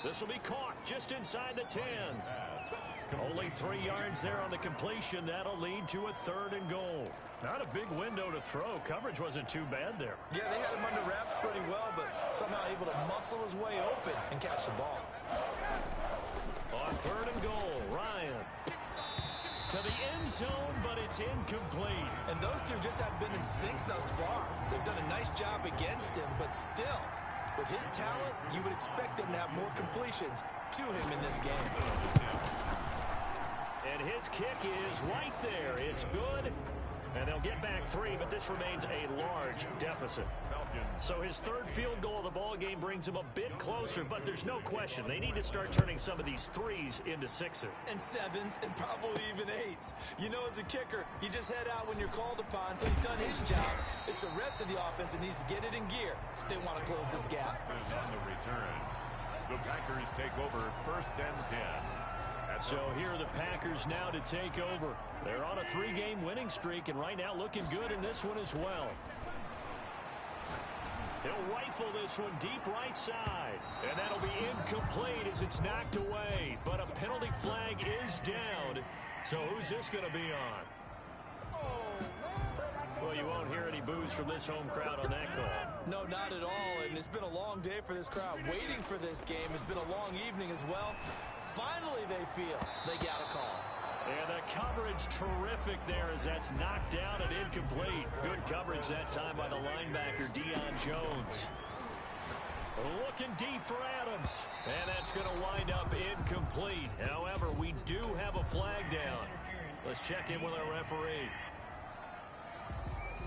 This will be caught just inside the 10. Only 3 yards there on the completion. That'll lead to a 3rd and goal. Not a big window to throw. Coverage wasn't too bad there. Yeah, they had him under wraps pretty well, but somehow able to muscle his way open and catch the ball. On 3rd and goal, Ryan. To the end zone, but it's incomplete. And those two just haven't been in sync thus far. They've done a nice job against him, but still, with his talent, you would expect them to have more completions to him in this game. And his kick is right there. It's good. And they'll get back 3, but this remains a large deficit. So his 3rd field goal of the ball game brings him a bit closer, but there's no question they need to start turning some of these 3s into 6s. And 7s, and probably even 8s. You know, as a kicker, you just head out when you're called upon, so he's done his job. It's the rest of the offense that needs to get it in gear if they want to close this gap. On the return, the Packers take over 1st and 10. So here are the Packers now to take over. They're on a 3-game winning streak, and right now looking good in this one as well. He'll rifle this one deep right side. And that'll be incomplete as it's knocked away. But a penalty flag is down. So who's this going to be on? Well, you won't hear any boos from this home crowd on that call. No, not at all. And it's been a long day for this crowd. Waiting for this game. It's been a long evening as well. Finally, they feel they got a call. And the coverage terrific there as that's knocked down and incomplete. Good coverage that time by the linebacker, Deion Jones. Looking deep for Adams. And that's going to wind up incomplete. However, we do have a flag down. Let's check in with our referee.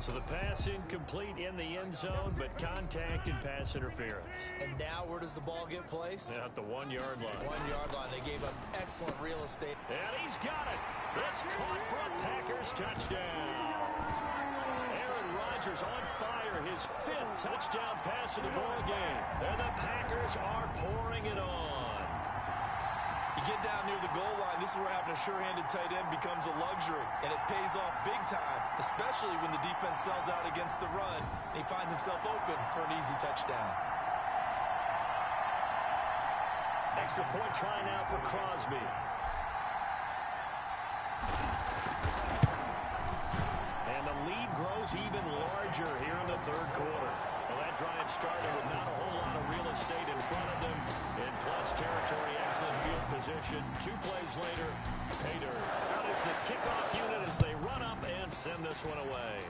So the pass incomplete in the end zone, but contact and pass interference. And now where does the ball get placed? At the 1-yard line. 1-yard line. They gave up excellent real estate. And he's got it. It's caught for a Packers touchdown. Rodgers on fire, his 5th touchdown pass of the ball game. And the Packers are pouring it on. You get down near the goal line, this is where having a sure-handed tight end becomes a luxury, and it pays off big time, especially when the defense sells out against the run, and he finds himself open for an easy touchdown. Extra point try now for Crosby. And the lead grows even larger here in the 3rd quarter. Well, that drive started with not a whole lot of real estate in front of them. In plus territory, excellent field position. 2 plays later, pay dirt. Out is the kickoff unit as they run up and send this one away.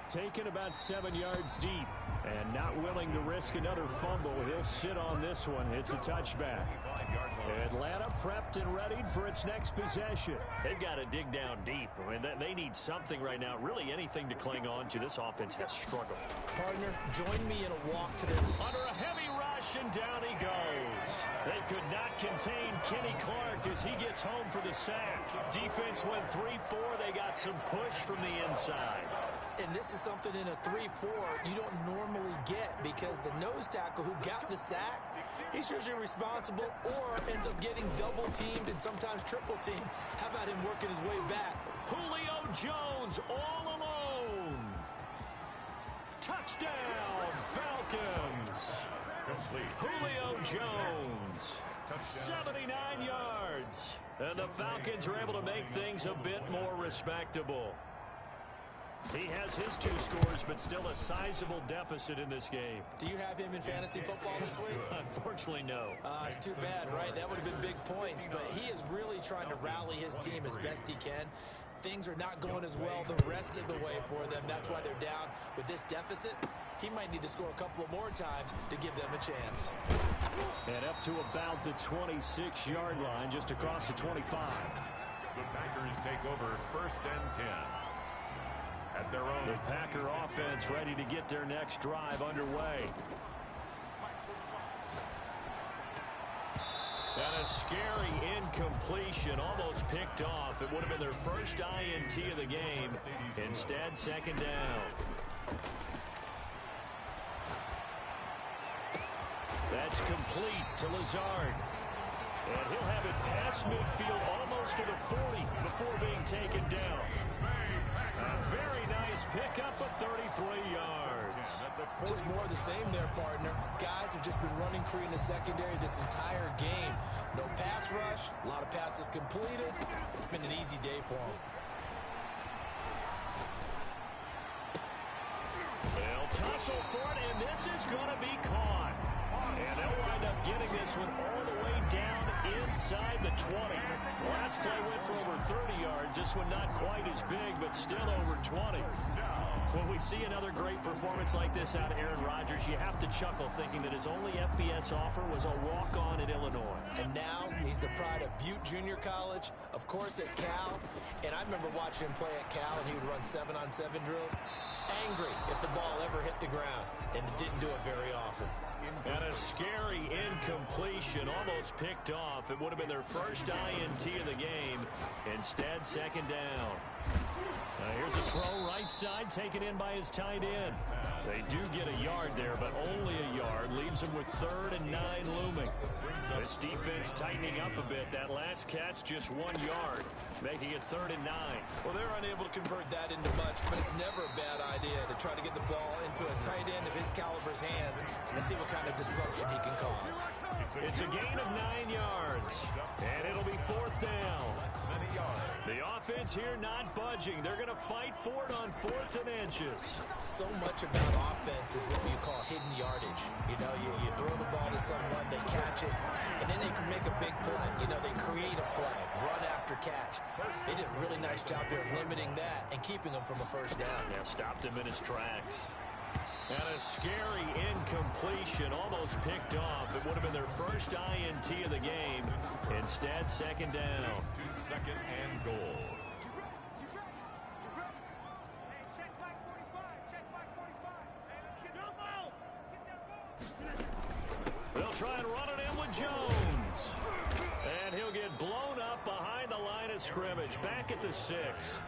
Taken about 7 yards deep and not willing to risk another fumble. He'll sit on this one. It's a touchback. Atlanta prepped and readied for its next possession. They've got to dig down deep. I mean, they need something right now, really anything to cling on to. This offense has struggled. Partner, join me in a walk to the... Under a heavy rush, and down he goes. They could not contain Kenny Clark as he gets home for the sack. Defense went 3-4. They got some push from the inside. And this is something in a 3-4 you don't normally get, because the nose tackle who got the sack, he's usually responsible or ends up getting double-teamed and sometimes triple-teamed. How about him working his way back? Julio Jones all alone. Touchdown, Falcons. Julio Jones, 79 yards. And the Falcons are able to make things a bit more respectable. He has his 2 scores, but still a sizable deficit in this game. Do you have him in fantasy football this week? Unfortunately, no. It's too bad, right? That would have been big points, but he is really trying to rally his team as best he can. Things are not going as well the rest of the way for them. That's why they're down with this deficit. He might need to score a couple of more times to give them a chance. And up to about the 26-yard line, just across the 25. The Packers take over 1st and 10. At their own. The Packer offense ready to get their next drive underway. And a scary incompletion, almost picked off. It would have been their first INT of the game. Instead, 2nd down. That's complete to Lazard. And he'll have it past midfield almost to the 40 before being taken down. A very nice pickup of 33 yards. Just more of the same there, partner. Guys have just been running free in the secondary this entire game. No pass rush, a lot of passes completed. Been an easy day for them. They'll tussle for it, and this is going to be caught. And they'll wind up getting this one all the way down inside the 20. Last play went for over 30 yards. This one not quite as big, but still over 20. When we see another great performance like this out of Aaron Rodgers, you have to chuckle thinking that his only FBS offer was a walk-on at Illinois. And now he's the pride of Butte Junior College, of course at Cal. And I remember watching him play at Cal, and he would run 7-on-7 drills. Angry if the ball ever hit the ground, and it didn't do it very often. And a scary incompletion, almost picked off. It would have been their first INT of the game. Instead, 2nd down. Now here's a throw right side, taken in by his tight end. They do get a yard there, but only a yard. Leaves them with 3rd and 9 looming. This defense tightening up a bit. That last catch just 1 yard, making it 3rd and 9. Well, they're unable to convert that into much, but it's never a bad idea to try to get the ball into a tight end of his caliber's hands and see what kind of disruption he can cause. It's a gain of 9 yards, and it'll be 4th down. The offense here not budging. They're going to fight for it on 4th and inches. So much about offense is what we call hidden yardage. You know, you throw the ball to someone, they catch it, and then they can make a big play. You know, they create a play, run after catch. They did a really nice job there of limiting that and keeping him from a 1st down. Yeah, stopped him in his tracks. And a scary incompletion, almost picked off. It would have been their first INT of the game. Instead, 2nd down. 2nd and goal. They'll try and run it in with Jones. And he'll get blown up behind the line of scrimmage, back at the 6.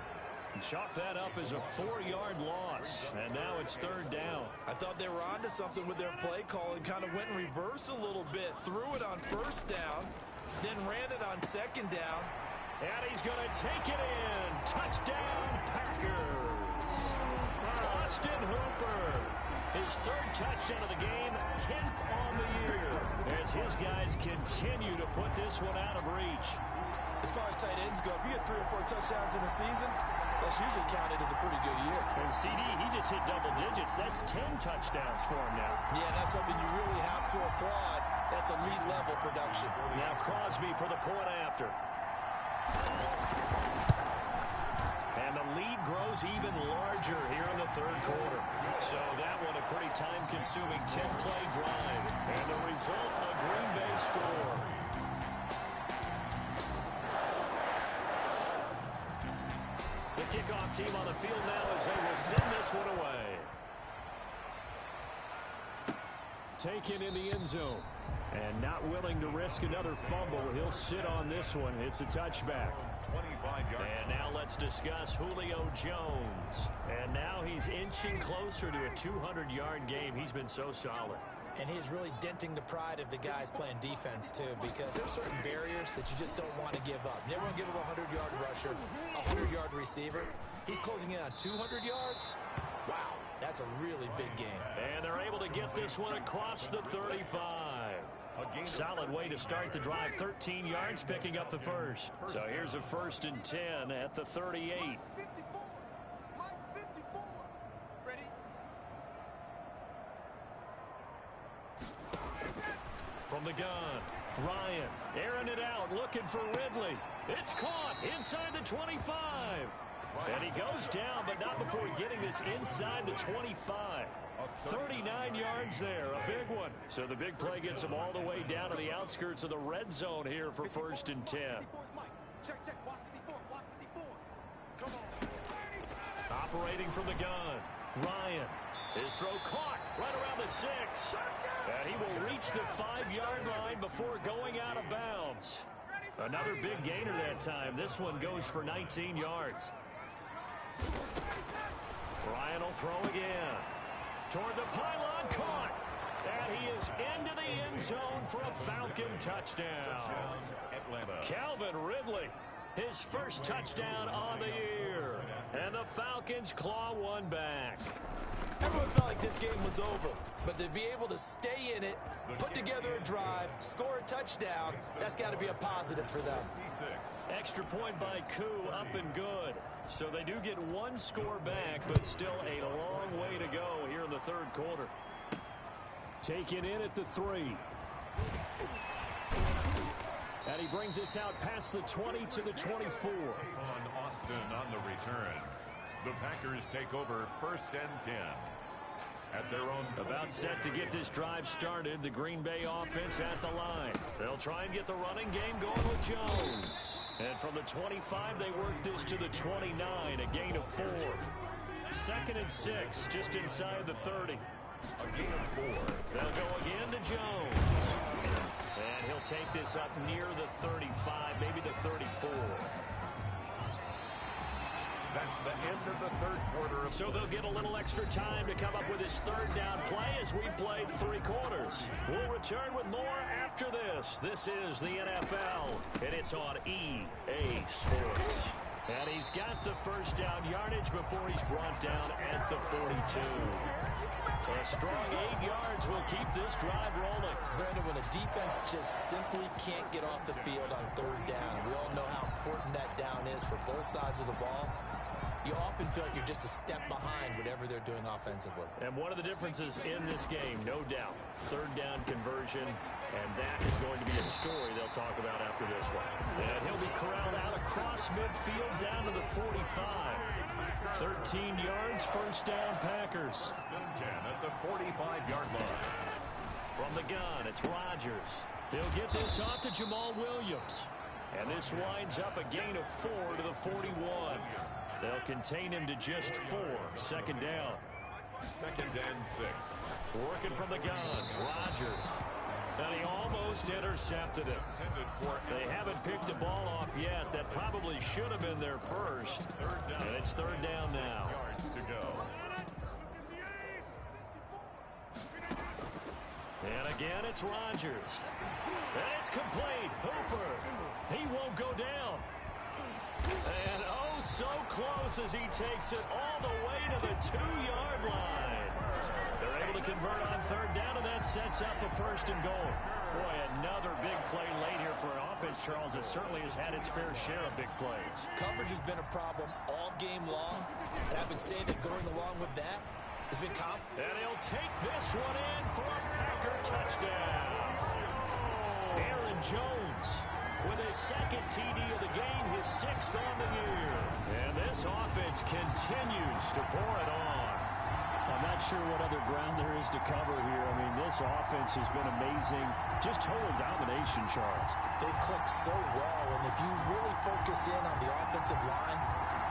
Chalk that up as a 4-yard loss. And now it's third down. I thought they were onto something with their play call and kind of went in reverse a little bit. Threw it on first down, then ran it on second down. And he's going to take it in. Touchdown, Packers. Austin Hooper. His third touchdown of the game, 10th on the year. As his guys continue to put this one out of reach. As far as tight ends go, if you get 3 or 4 touchdowns in a season, that's usually counted as a pretty good year. And CD, he just hit double digits. That's 10 touchdowns for him now. Yeah, and that's something you really have to applaud. That's elite level production. Now Crosby for the point after. And the lead grows even larger here in the third quarter. So that one a pretty time-consuming 10-play drive. And the result, a Green Bay score. The kickoff team on the field now as they will send this one away. Taken in the end zone. And not willing to risk another fumble. He'll sit on this one. It's a touchback. 25 yards. And now let's discuss Julio Jones. And now he's inching closer to a 200-yard game. He's been so solid. And he's really denting the pride of the guys playing defense, too, because there's certain barriers that you just don't want to give up. You never want to give up a 100-yard rusher, a 100-yard receiver. He's closing in on 200 yards. Wow, that's a really big game. And they're able to get this one across the 35. Solid way to start the drive. 13 yards, picking up the first. So here's a 1st and 10 at the 38. From the gun, Ryan airing it out, looking for Ridley. It's caught inside the 25. And he goes down, but not before getting this inside the 25. 39 yards there, a big one. So the big play gets him all the way down to the outskirts of the red zone here for 1st and 10. Operating from the gun, Ryan. His throw caught right around the 6. And he will reach the 5-yard line before going out of bounds. Another big gainer that time. This one goes for 19 yards. Ryan will throw again. Toward the pylon, caught. And he is into the end zone for a Falcon touchdown. Calvin Ridley, his first touchdown on the year. And the Falcons claw one back. Everyone felt like this game was over, but to be able to stay in it, put together a drive, score a touchdown, that's got to be a positive for them. Extra point by Koo, up and good. So they do get one score back, but still a long way to go here in the third quarter. Taken in at the 3. And he brings us out past the 20 to the 24. On Austin on the return. The Packers take over 1st and 10. At their own about set to get this drive started. The Green Bay offense at the line. They'll try and get the running game going with Jones. And from the 25, they work this to the 29, a gain of 4. 2nd and 6, just inside the 30. a gain of 4. They'll go again to Jones. And he'll take this up near the 35, maybe the 34. That's the end of the third quarter. So they'll get a little extra time to come up with his third down play as we played 3 quarters. We'll return with more after this. This is the NFL, and it's on EA Sports. And he's got the first down yardage before he's brought down at the 42. A strong 8 yards will keep this drive rolling. Brandon, when a defense just simply can't get off the field on third down, we all know how important that down is for both sides of the ball. You often feel like you're just a step behind whatever they're doing offensively. And one of the differences in this game, no doubt, third down conversion, and that is going to be a story they'll talk about after this one. And he'll be corralled out across midfield down to the 45. 13 yards, first down, Packers. 10 at the 45-yard line. From the gun, it's Rodgers. He'll get this off to Jamal Williams. And this winds up a gain of 4 to the 41. They'll contain him to just 4. Second down. 2nd and 6. Working from the gun, Rodgers. And he almost intercepted it. They haven't picked the ball off yet. That probably should have been their first. And it's third down now. Yards to go. And again, it's Rodgers. And it's complete. Hooper. He won't go down. And oh, so close as he takes it all the way to the 2-yard line. They're able to convert on third down, and that sets up a first and goal. Boy, another big play late here for an offense, Charles, that certainly has had its fair share of big plays. Coverage has been a problem all game long, and I've been saying that going along with that has been And he'll take this one in for a Packer touchdown. Aaron Jones with his second TD of the game, his 6th on the year. And this offense continues to pour it on. I'm not sure what other ground there is to cover here. I mean, this offense has been amazing. Just total domination, Charles. They've clicked so well, and if you really focus in on the offensive line,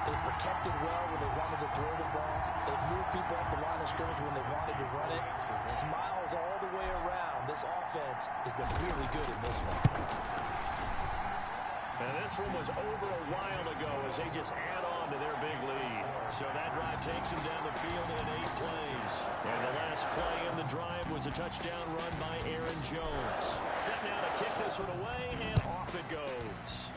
they've protected well when they wanted to throw the ball. They've moved people off the line of scrimmage when they wanted to run it. Smiles all the way around. This offense has been really good in this one. And this one was over a while ago as they just add on to their big lead. So that drive takes them down the field in 8 plays. And the last play in the drive was a touchdown run by Aaron Jones. Set now to kick this one away, and off it goes.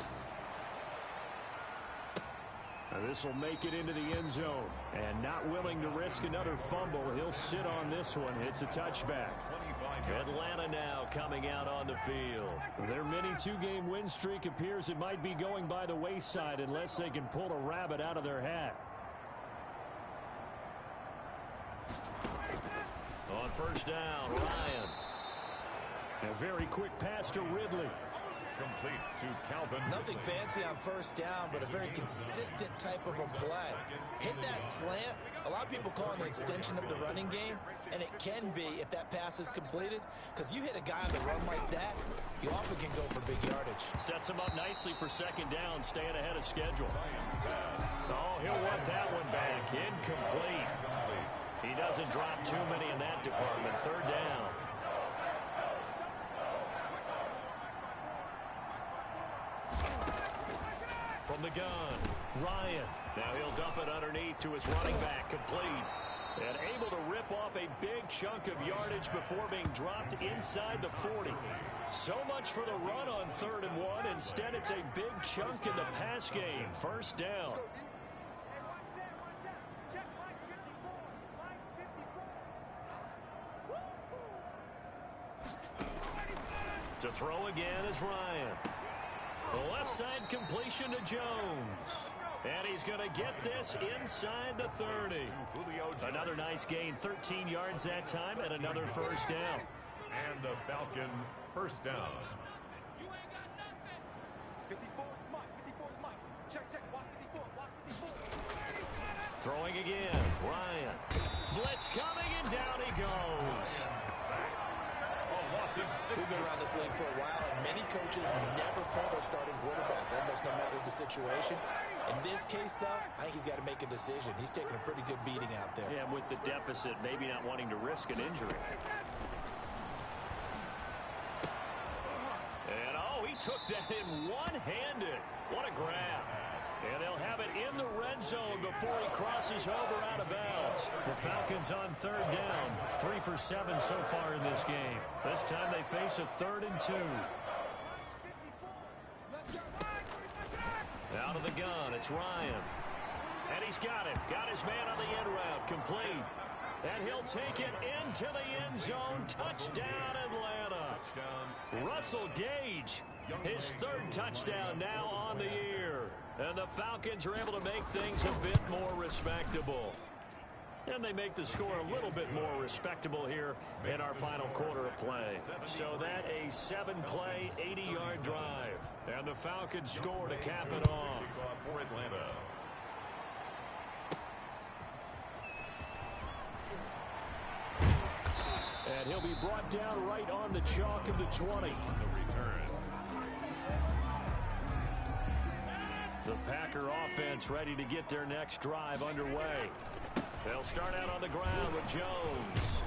Now this will make it into the end zone. And not willing to risk another fumble, he'll sit on this one. It's a touchback. Atlanta now coming out on the field. Their mini 2-game win streak appears it might be going by the wayside unless they can pull a rabbit out of their hat. On first down, Ryan. A very quick pass to Ridley. Complete to Calvin. Nothing fancy on first down, but a very consistent type of a play. Hit that slant. A lot of people call it an extension of the running game, and it can be if that pass is completed, because you hit a guy on the run like that, you often can go for big yardage. Sets him up nicely for second down, staying ahead of schedule. Oh, he'll want that one back. Incomplete. He doesn't drop too many in that department. Third down. From the gun, Ryan. Now he'll dump it underneath to his running back, complete. And able to rip off a big chunk of yardage before being dropped inside the 40. So much for the run on 3rd and 1. Instead, it's a big chunk in the pass game. First down. To throw again is Ryan. The left side completion to Jones. And he's going to get this inside the 30. Another nice gain, 13 yards that time, and another first down. And the Falcon first down. Throwing again, Ryan. Blitz coming, and down he goes. We've been around this league for a while, and many coaches never pull their starting quarterback, almost no matter the situation. In this case, though, I think he's got to make a decision. He's taking a pretty good beating out there. Yeah, with the deficit, maybe not wanting to risk an injury. And, oh, he took that in one-handed. What a grab. And they'll have it in the red zone before he crosses over out of bounds. The Falcons on third down. 3 for 7 so far in this game. This time they face a 3rd and 2. Out of the gun, it's Ryan. And he's got it. Got his man on the end route. Complete. And he'll take it into the end zone. Touchdown, Atlanta. Russell Gage, his 3rd touchdown now on the year. And the Falcons are able to make things a bit more respectable. And they make the score a little bit more respectable here in our final quarter of play. So that a 7-play, 80-yard drive. And the Falcons score to cap it off. For Atlanta. And he'll be brought down right on the chalk of the 20. On the return. The Packer offense ready to get their next drive underway. They'll start out on the ground with Jones.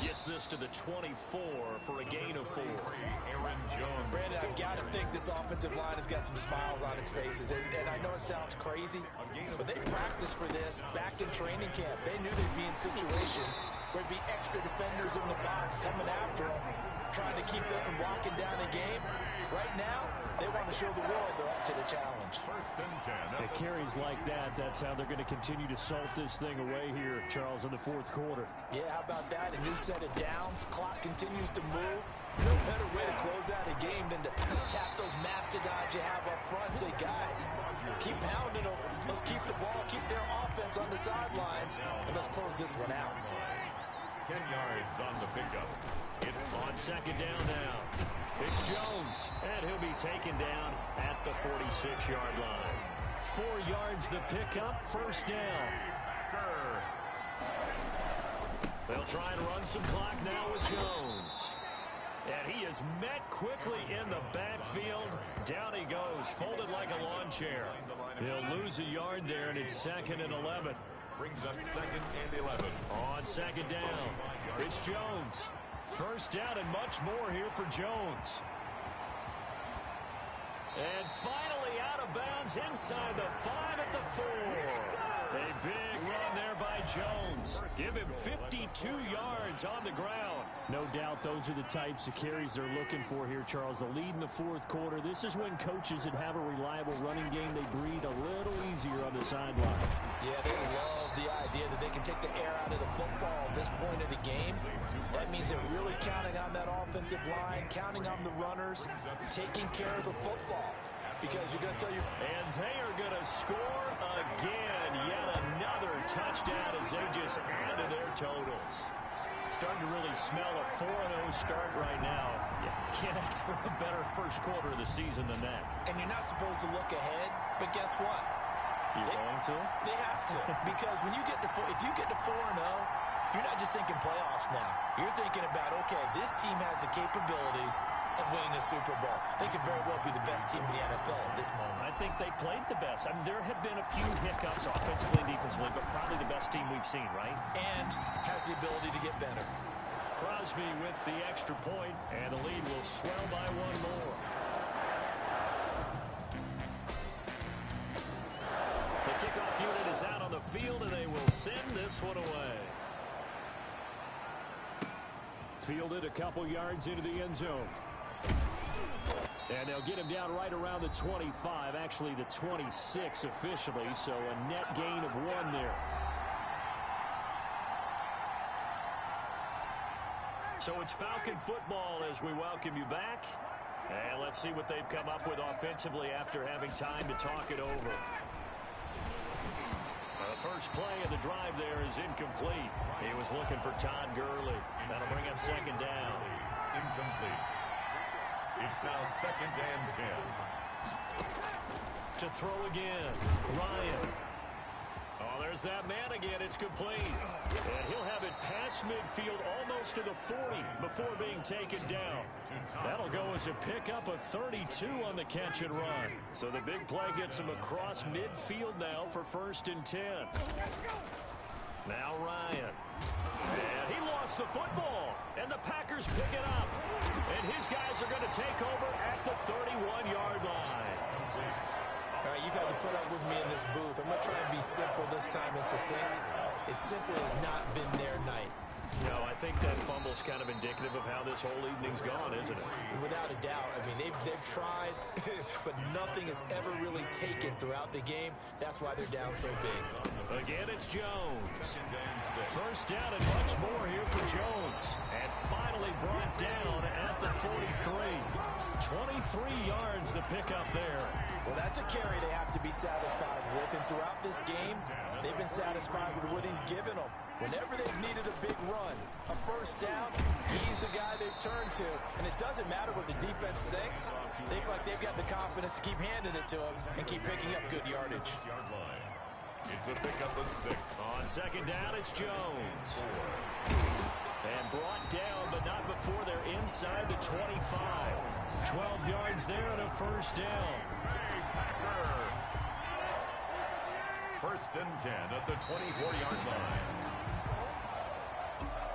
Gets this to the 24 for a gain of 4. Aaron Jones. Brandon, I've got to think this offensive line has got some smiles on its faces. And I know it sounds crazy, but they practiced for this back in training camp. They knew they'd be in situations where there'd be extra defenders in the box coming after them, trying to keep them from locking down a game. Right now, they want to show the world they're up to the challenge. First and 10. It carries like that. That's how they're going to continue to salt this thing away here, Charles, in the fourth quarter. Yeah, how about that? A new set of downs. Clock continues to move. No better way to close out a game than to tap those mastodons you have up front. Say, guys, keep pounding them. Let's keep the ball, keep their offense on the sidelines, and let's close this one out. 10 yards on the pickup. It's On second down now. It's Jones, and he'll be taken down at the 46-yard line. 4 yards the pickup, first down. They'll try and run some clock now with Jones. And he is met quickly in the backfield. Down he goes, folded like a lawn chair. He'll lose a yard there, and it's second and 11. brings up second and 11. On second down, it's Jones. First down and much more here for Jones. And finally out of bounds inside the 5 at the 4. A big run there by Jones. Give him 52 yards on the ground. No doubt those are the types of carries they're looking for here, Charles. The lead in the fourth quarter. This is when coaches that have a reliable running game, they breathe a little easier on the sideline. Yeah, they love the idea that they can take the air out of the football at this point of the game. That means they're really counting on that offensive line, counting on the runners, taking care of the football. Because you're going to tell you... And they are going to score again. Yet another touchdown as they just add to their totals. Starting to really smell a 4-0 start right now. You can't ask for a better first quarter of the season than that. And you're not supposed to look ahead, but guess what? You're going to? They have to. Because when you get to if you get to 4-0, you're not just thinking playoffs now. You're thinking about, okay, this team has the capabilities of winning a Super Bowl. They could very well be the best team in the NFL at this moment. I think they played the best. I mean, there have been a few hiccups offensively and defensively, but probably the best team we've seen, right? And has the ability to get better. Crosby with the extra point, and the lead will swell by one more. The kickoff unit is out on the field, and they will send this one away. Fielded a couple yards into the end zone. And they'll get him down right around the 25, actually the 26 officially, so a net gain of 1 there. So it's Falcon football as we welcome you back. And let's see what they've come up with offensively after having time to talk it over. The first play of the drive there is incomplete. He was looking for Todd Gurley. That'll bring up second down. Incomplete. It's now second and 10. To throw again, Ryan. Oh, there's that man again. It's complete. And he'll have it past midfield almost to the 40 before being taken down. That'll go as a pickup of 32 on the catch and run. So the big play gets him across midfield now for first and 10. Now Ryan. And he lost the football. And the Packers pick it up. And his guys are going to take over at the 31-yard line. All right, you've had to put up with me in this booth. I'm going to try and be simple this time and succinct. It simply has not been their night. No, I think that fumble's kind of indicative of how this whole evening's gone, isn't it? Without a doubt. I mean, they've tried, but nothing has ever really taken throughout the game. That's why they're down so big. Again, it's Jones. First down and much more here for Jones. And finally brought down at the 43. 23 yards to pick up there. Well, that's a carry they have to be satisfied with. And throughout this game, they've been satisfied with what he's given them. Whenever they've needed a big run, a first down, he's the guy they've turned to. And it doesn't matter what the defense thinks. They feel like they've got the confidence to keep handing it to him and keep picking up good yardage. It's a pickup of 6. On second down, it's Jones. And brought down, but not before they're inside the 25. 12 yards there and a first down. First and 10 at the 24-yard line.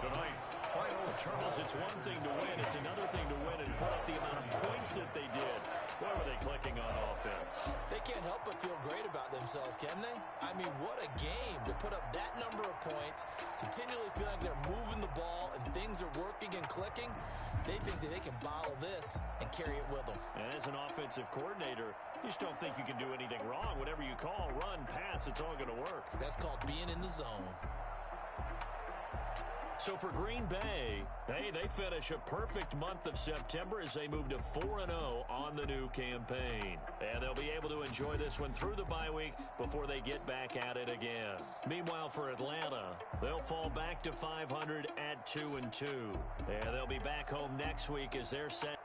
To tonight's final. Charles, it's one thing to win. It's another thing to win and put up the amount of points that they did. Why were they clicking on offense? They can't help but feel great about themselves, can they? I mean, what a game to put up that number of points, continually feel like they're moving the ball and things are working and clicking. They think that they can bottle this and carry it with them. And as an offensive coordinator, you just don't think you can do anything wrong. Whatever you call, run, pass, it's all going to work. That's called being in the zone. So for Green Bay, they finish a perfect month of September as they move to 4-0 on the new campaign. And they'll be able to enjoy this one through the bye week before they get back at it again. Meanwhile, for Atlanta, they'll fall back to 500 at 2-2. And they'll be back home next week as they're set.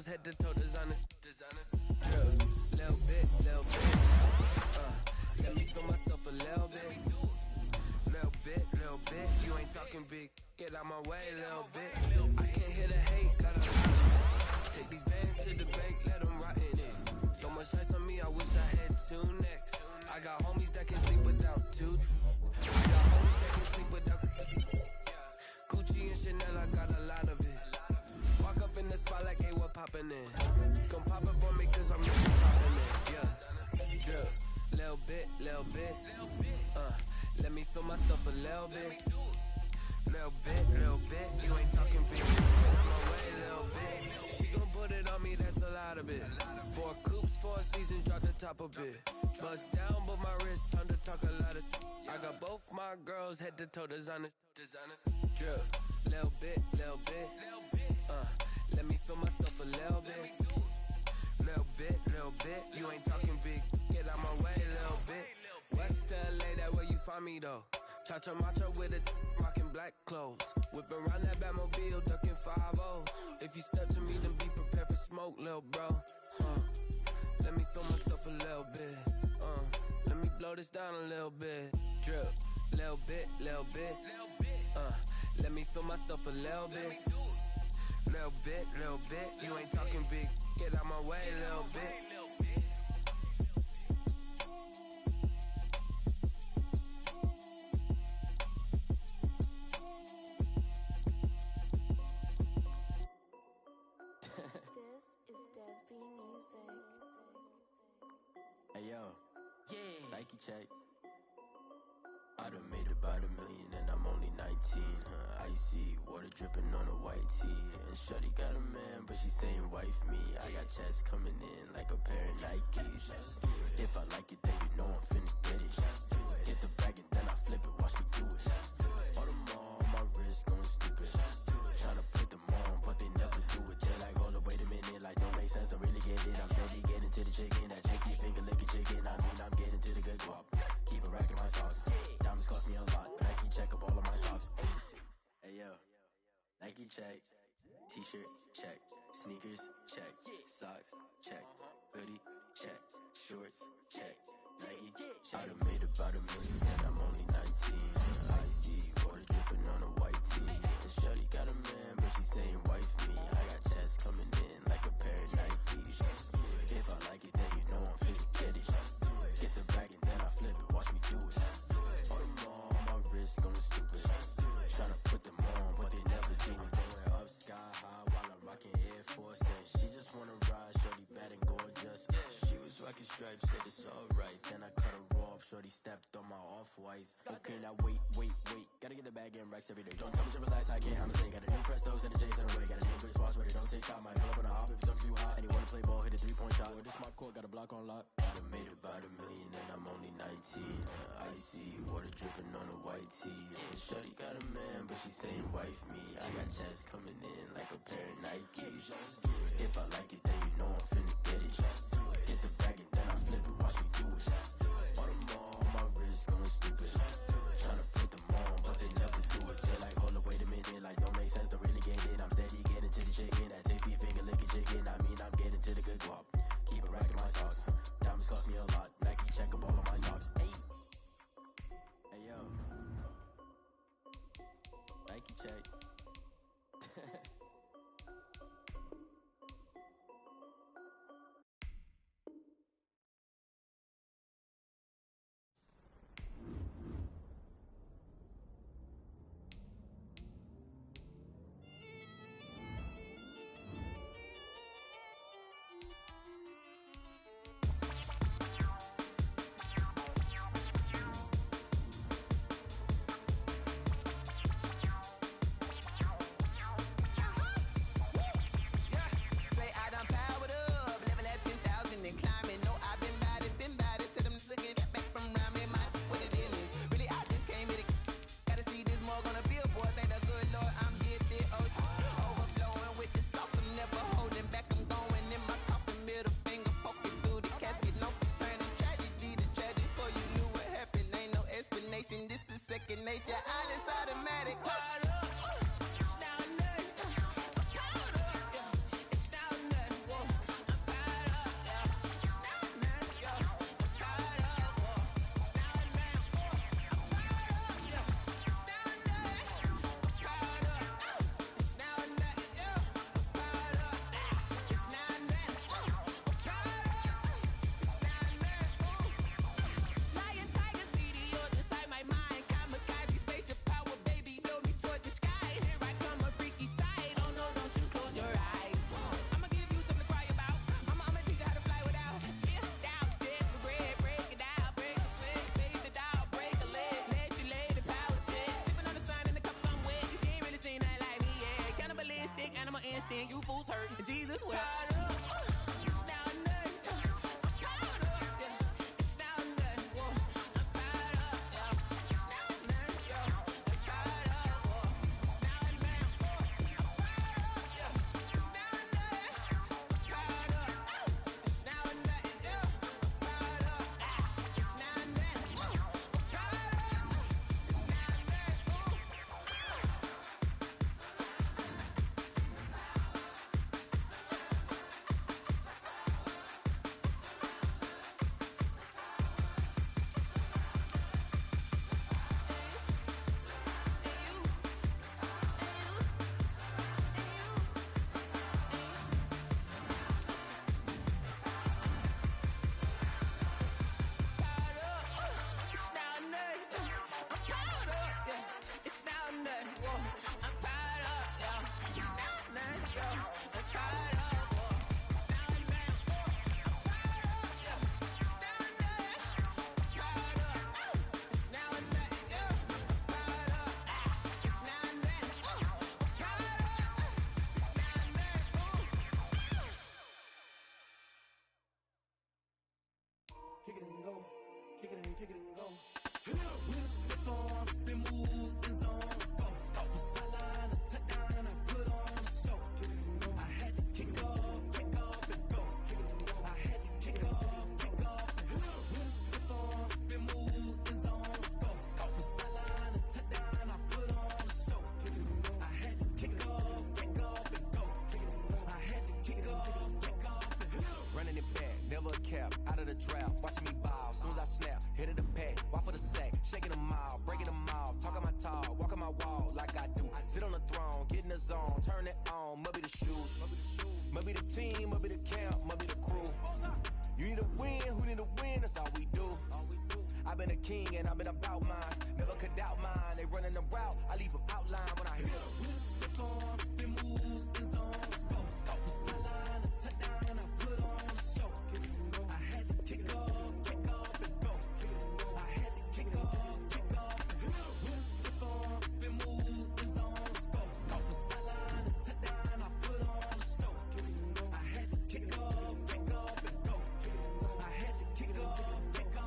Head to toe designer. Drip, little bit. Let me feel myself a little bit. Little bit. You ain't talking big. Get out my way, little bit. I can't hear the hate, got a lot of. Take these bands to the bank, let them rot in it. So much ice on me, I wish I had two necks. I got homies that can sleep without two. I got homies that can sleep without. Gucci and Chanel, I got a lot of it. Walk up in the spot like, hey, what poppin' in? Gon' pop it for me cause I'm really poppin' in. Yeah, drip, little bit. Let me feel myself a little bit. Little bit. You ain't talking big. Get out my way, little bit. She gon' put it on me, that's a lot of it. 4 coops, 4 seasons, drop the top a bit. Bust down, but my wrist, time to talk a lot of. I got both my girls head to toe designer. Drip, little bit. Let me feel myself a little bit. Little bit. You ain't talking big. Get out my way, little bit. West LA, that where you find me though. Cha-cha matcha with a rockin' black clothes. Whip around that Batmobile, ducking 5-0. If you step to me, then be prepared for smoke, little bro. Let me feel myself a little bit. Let me blow this down a little bit. Drip, little bit. Let me feel myself a little bit. Little bit. You ain't talking big. Get out my way, little bit. This is Dev B Music. Hey yo, yeah. Nike check. I done made about $1 million and I'm only 19. Icy water dripping on a white tee. And shorty got a man, but she saying wife me. I got checks coming in like a pair of Nikes. If I like it, then you know I'm finna get it. Get the bag and then I flip it, watch me do it. All them on my wrist going stupid. Tryna put them on, but they never do it. They're like, hold up, wait a minute, like don't make sense, don't really get it. I'm steady getting to the chicken, that tricky finger licking chicken. I mean, I'm getting to the good guap. Keep a rack in my socks. Diamonds cost me a lot. Nike check up all of my socks. Hey yo, Nike check. T-shirt check. Sneakers check. Socks check. Hoodie check. Shorts check. Nike. I done made about $1 million and I'm only 19. I see water dripping on a white tee. And shorty got a man, but she saying wife me. I got checks coming in like a pair of Nikes. If I like it, then you know I'm finna get it. Get the bag and then I flip it, watch me do it. All them on my wrist going stupid. Tryna put them on, but they never do it. Going up sky high while I'm rocking Air Force. And she just wanna ride, shorty bad and gorgeous. She was rocking stripes, said it's alright. Then I cut her off, shorty stepped on my off-whites. Okay, now wait. Gotta get the bag and racks every day. Don't tell me to relax, I can't, I'm saying. Got a new Prestos and a J's in a way. Got a new Chris Foss, but it don't take time. Might pull up on a hop if it's up too hot. And you wanna play ball, hit a 3-point shot. Or this my court, got a block on lock. I done made about $1 million and I'm only 19. Icy water dripping on a white tee. And shorty got a man, but she saying wife me. I got checks coming in like a pair of Nikes. If I like it, then you know I'm finna get it. Get the bag and then I flip it, watch me do it. All them on my wrist going stupid. Tryna put them on, but they never do it. They're like, hold up, wait a minute, like don't make sense, don't really get it. I'm steady getting to the chicken, that tasty finger licking chicken. hurt. Jesus wept. Kick it and go, kick it and go. With the form, spin move, in zone, scope. Off the sideline, a touchdown, I put on a show. I had to kick off and go. I had to kick off and go. With the form, spin move, in zone, scope. Off the sideline, a touchdown, I put on a show. I had to kick off and go. I had to kick off and go. Running it back, never a cap, out of the drought, watching me ball, as soon as I snap, hit of the pack, walk for the sack, shaking them all, breaking them off, talking my talk, walking my wall like I do, sit on the throne, get in the zone, turn it on, must be the shoes, must be the team, must be the camp, must be the crew, you need a win, who need a win, that's all we do, I've been a king and I've been about mine, never could doubt mine, they running the route, I leave them outline when I hit them. With the form, spin move, in zone, scope. Off the sideline, a touchdown, I put on a show. I had to kick off and go. I had to kick off and go. With the form, spin move, in zone, scope. Off the sideline, a touchdown, I put on a show. I had to kick off and go. I had to kick off and go.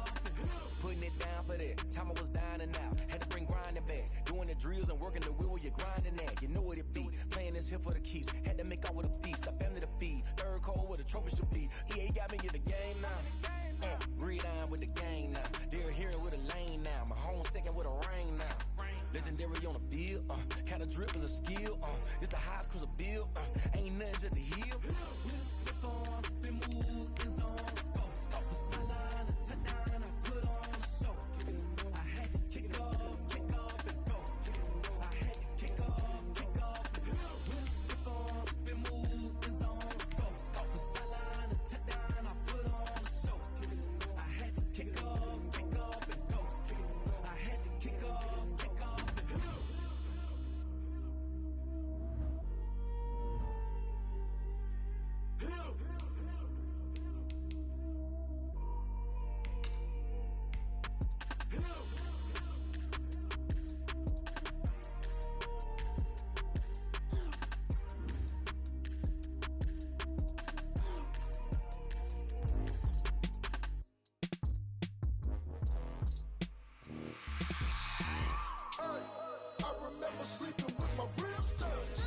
Putting it down for that, time I was down and out, had to bring grinding back, doing the drills and working the wheel where you're grinding at, you know what it be, playing this here for the keeps, had to make out with a feast, a family to feed, third cold where the trophy should be, EA got me in the game now, breathe down with the game now, they're here with a lane now, my home second with a ring now, legendary on the field, kind of drip is a skill, it's the highest cruiser bill, ain't nothing just the hill. With the form, spin move, in zone, scope. Off the sideline, a touchdown, I put on a show. I had to kick off and go. I had to kick off and go. With the form, spin move, in zone, scope. Off the sideline, a touchdown, I put on a show. I had to kick off and go. I had to kick off and go. I remember sleeping with my ribs touched.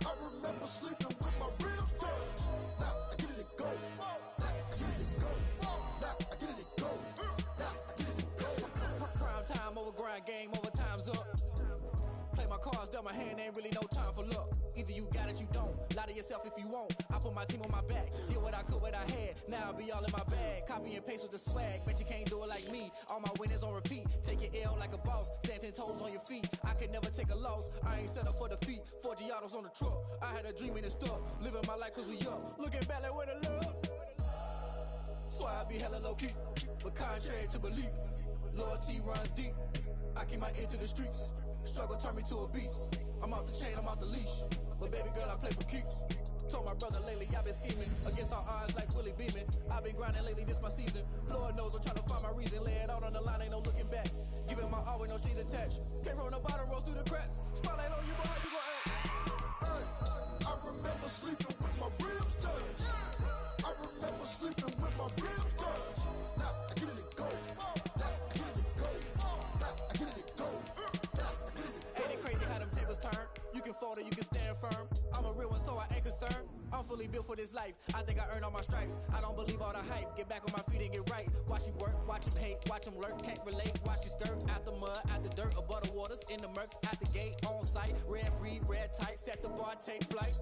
I remember sleeping with my ribs touched. Now I get it and go. Now I get it and go. Now I get it and go. Now I get it and go. Prime time over grind game, over time's up. Play my cards, dealt my hand, ain't really no time for luck. Either you got it, you don't. Lie to yourself if you won't. I put my team on my back. Did what I could, what I had. Now I'll be all in my bag. Copy and paste with the swag. Bet you can't do it like me. All my winners on repeat. Take your L like a boss. Stand 10 toes on your feet. I can never take a loss. I ain't set up for defeat. 4 Giottos on the truck. I had a dream and it stuck. Living my life cause we up. Looking back like where the love. So I be hella low key. But contrary to belief, loyalty runs deep. I keep my ear to the streets. Struggle turned me to a beast. I'm off the chain, I'm off the leash. But baby girl, I play for keeps. Told my brother lately, I've been scheming against all odds like Willie Beeman. I've been grinding lately, this my season. Lord knows I'm trying to find my reason. Lay it out on the line, ain't no looking back. Giving my all with no strings attached. Came from the bottom, roll through the cracks. Spotlight on you, boy, how you gon' act? I remember sleeping with my ribs touch. I remember sleeping with my ribs touch. Now I get it to go. Now I get it to go. Now I get it to go. Now I get it to go. Ain't it crazy how them tables turn? You can fold or you can stand firm. I'm a real one, so I ain't concerned. I'm fully built for this life. I think I earned all my stripes. I don't believe all the hype. Get back on my feet and get right. Watch you work, watch him hate, watch him lurk, can't relate. Watch you skirt out the mud, out the dirt, above the waters, in the murks, at the gate, on site. Red breed, red tight, set the bar, take flight.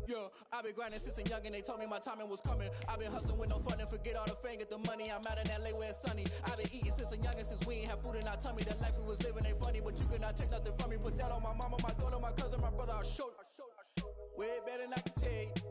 Yeah, I've been grinding since a young and they told me my timing was coming. I've been hustling with no fun and forget all the fame, get the money. I'm out in LA where it's sunny. I've been eating since a young and since we ain't have food in our tummy. The life we was living ain't funny, but you cannot take nothing from me. Put that on my mama, my daughter, my cousin, my brother, I'll show you. Way better than I can tell you.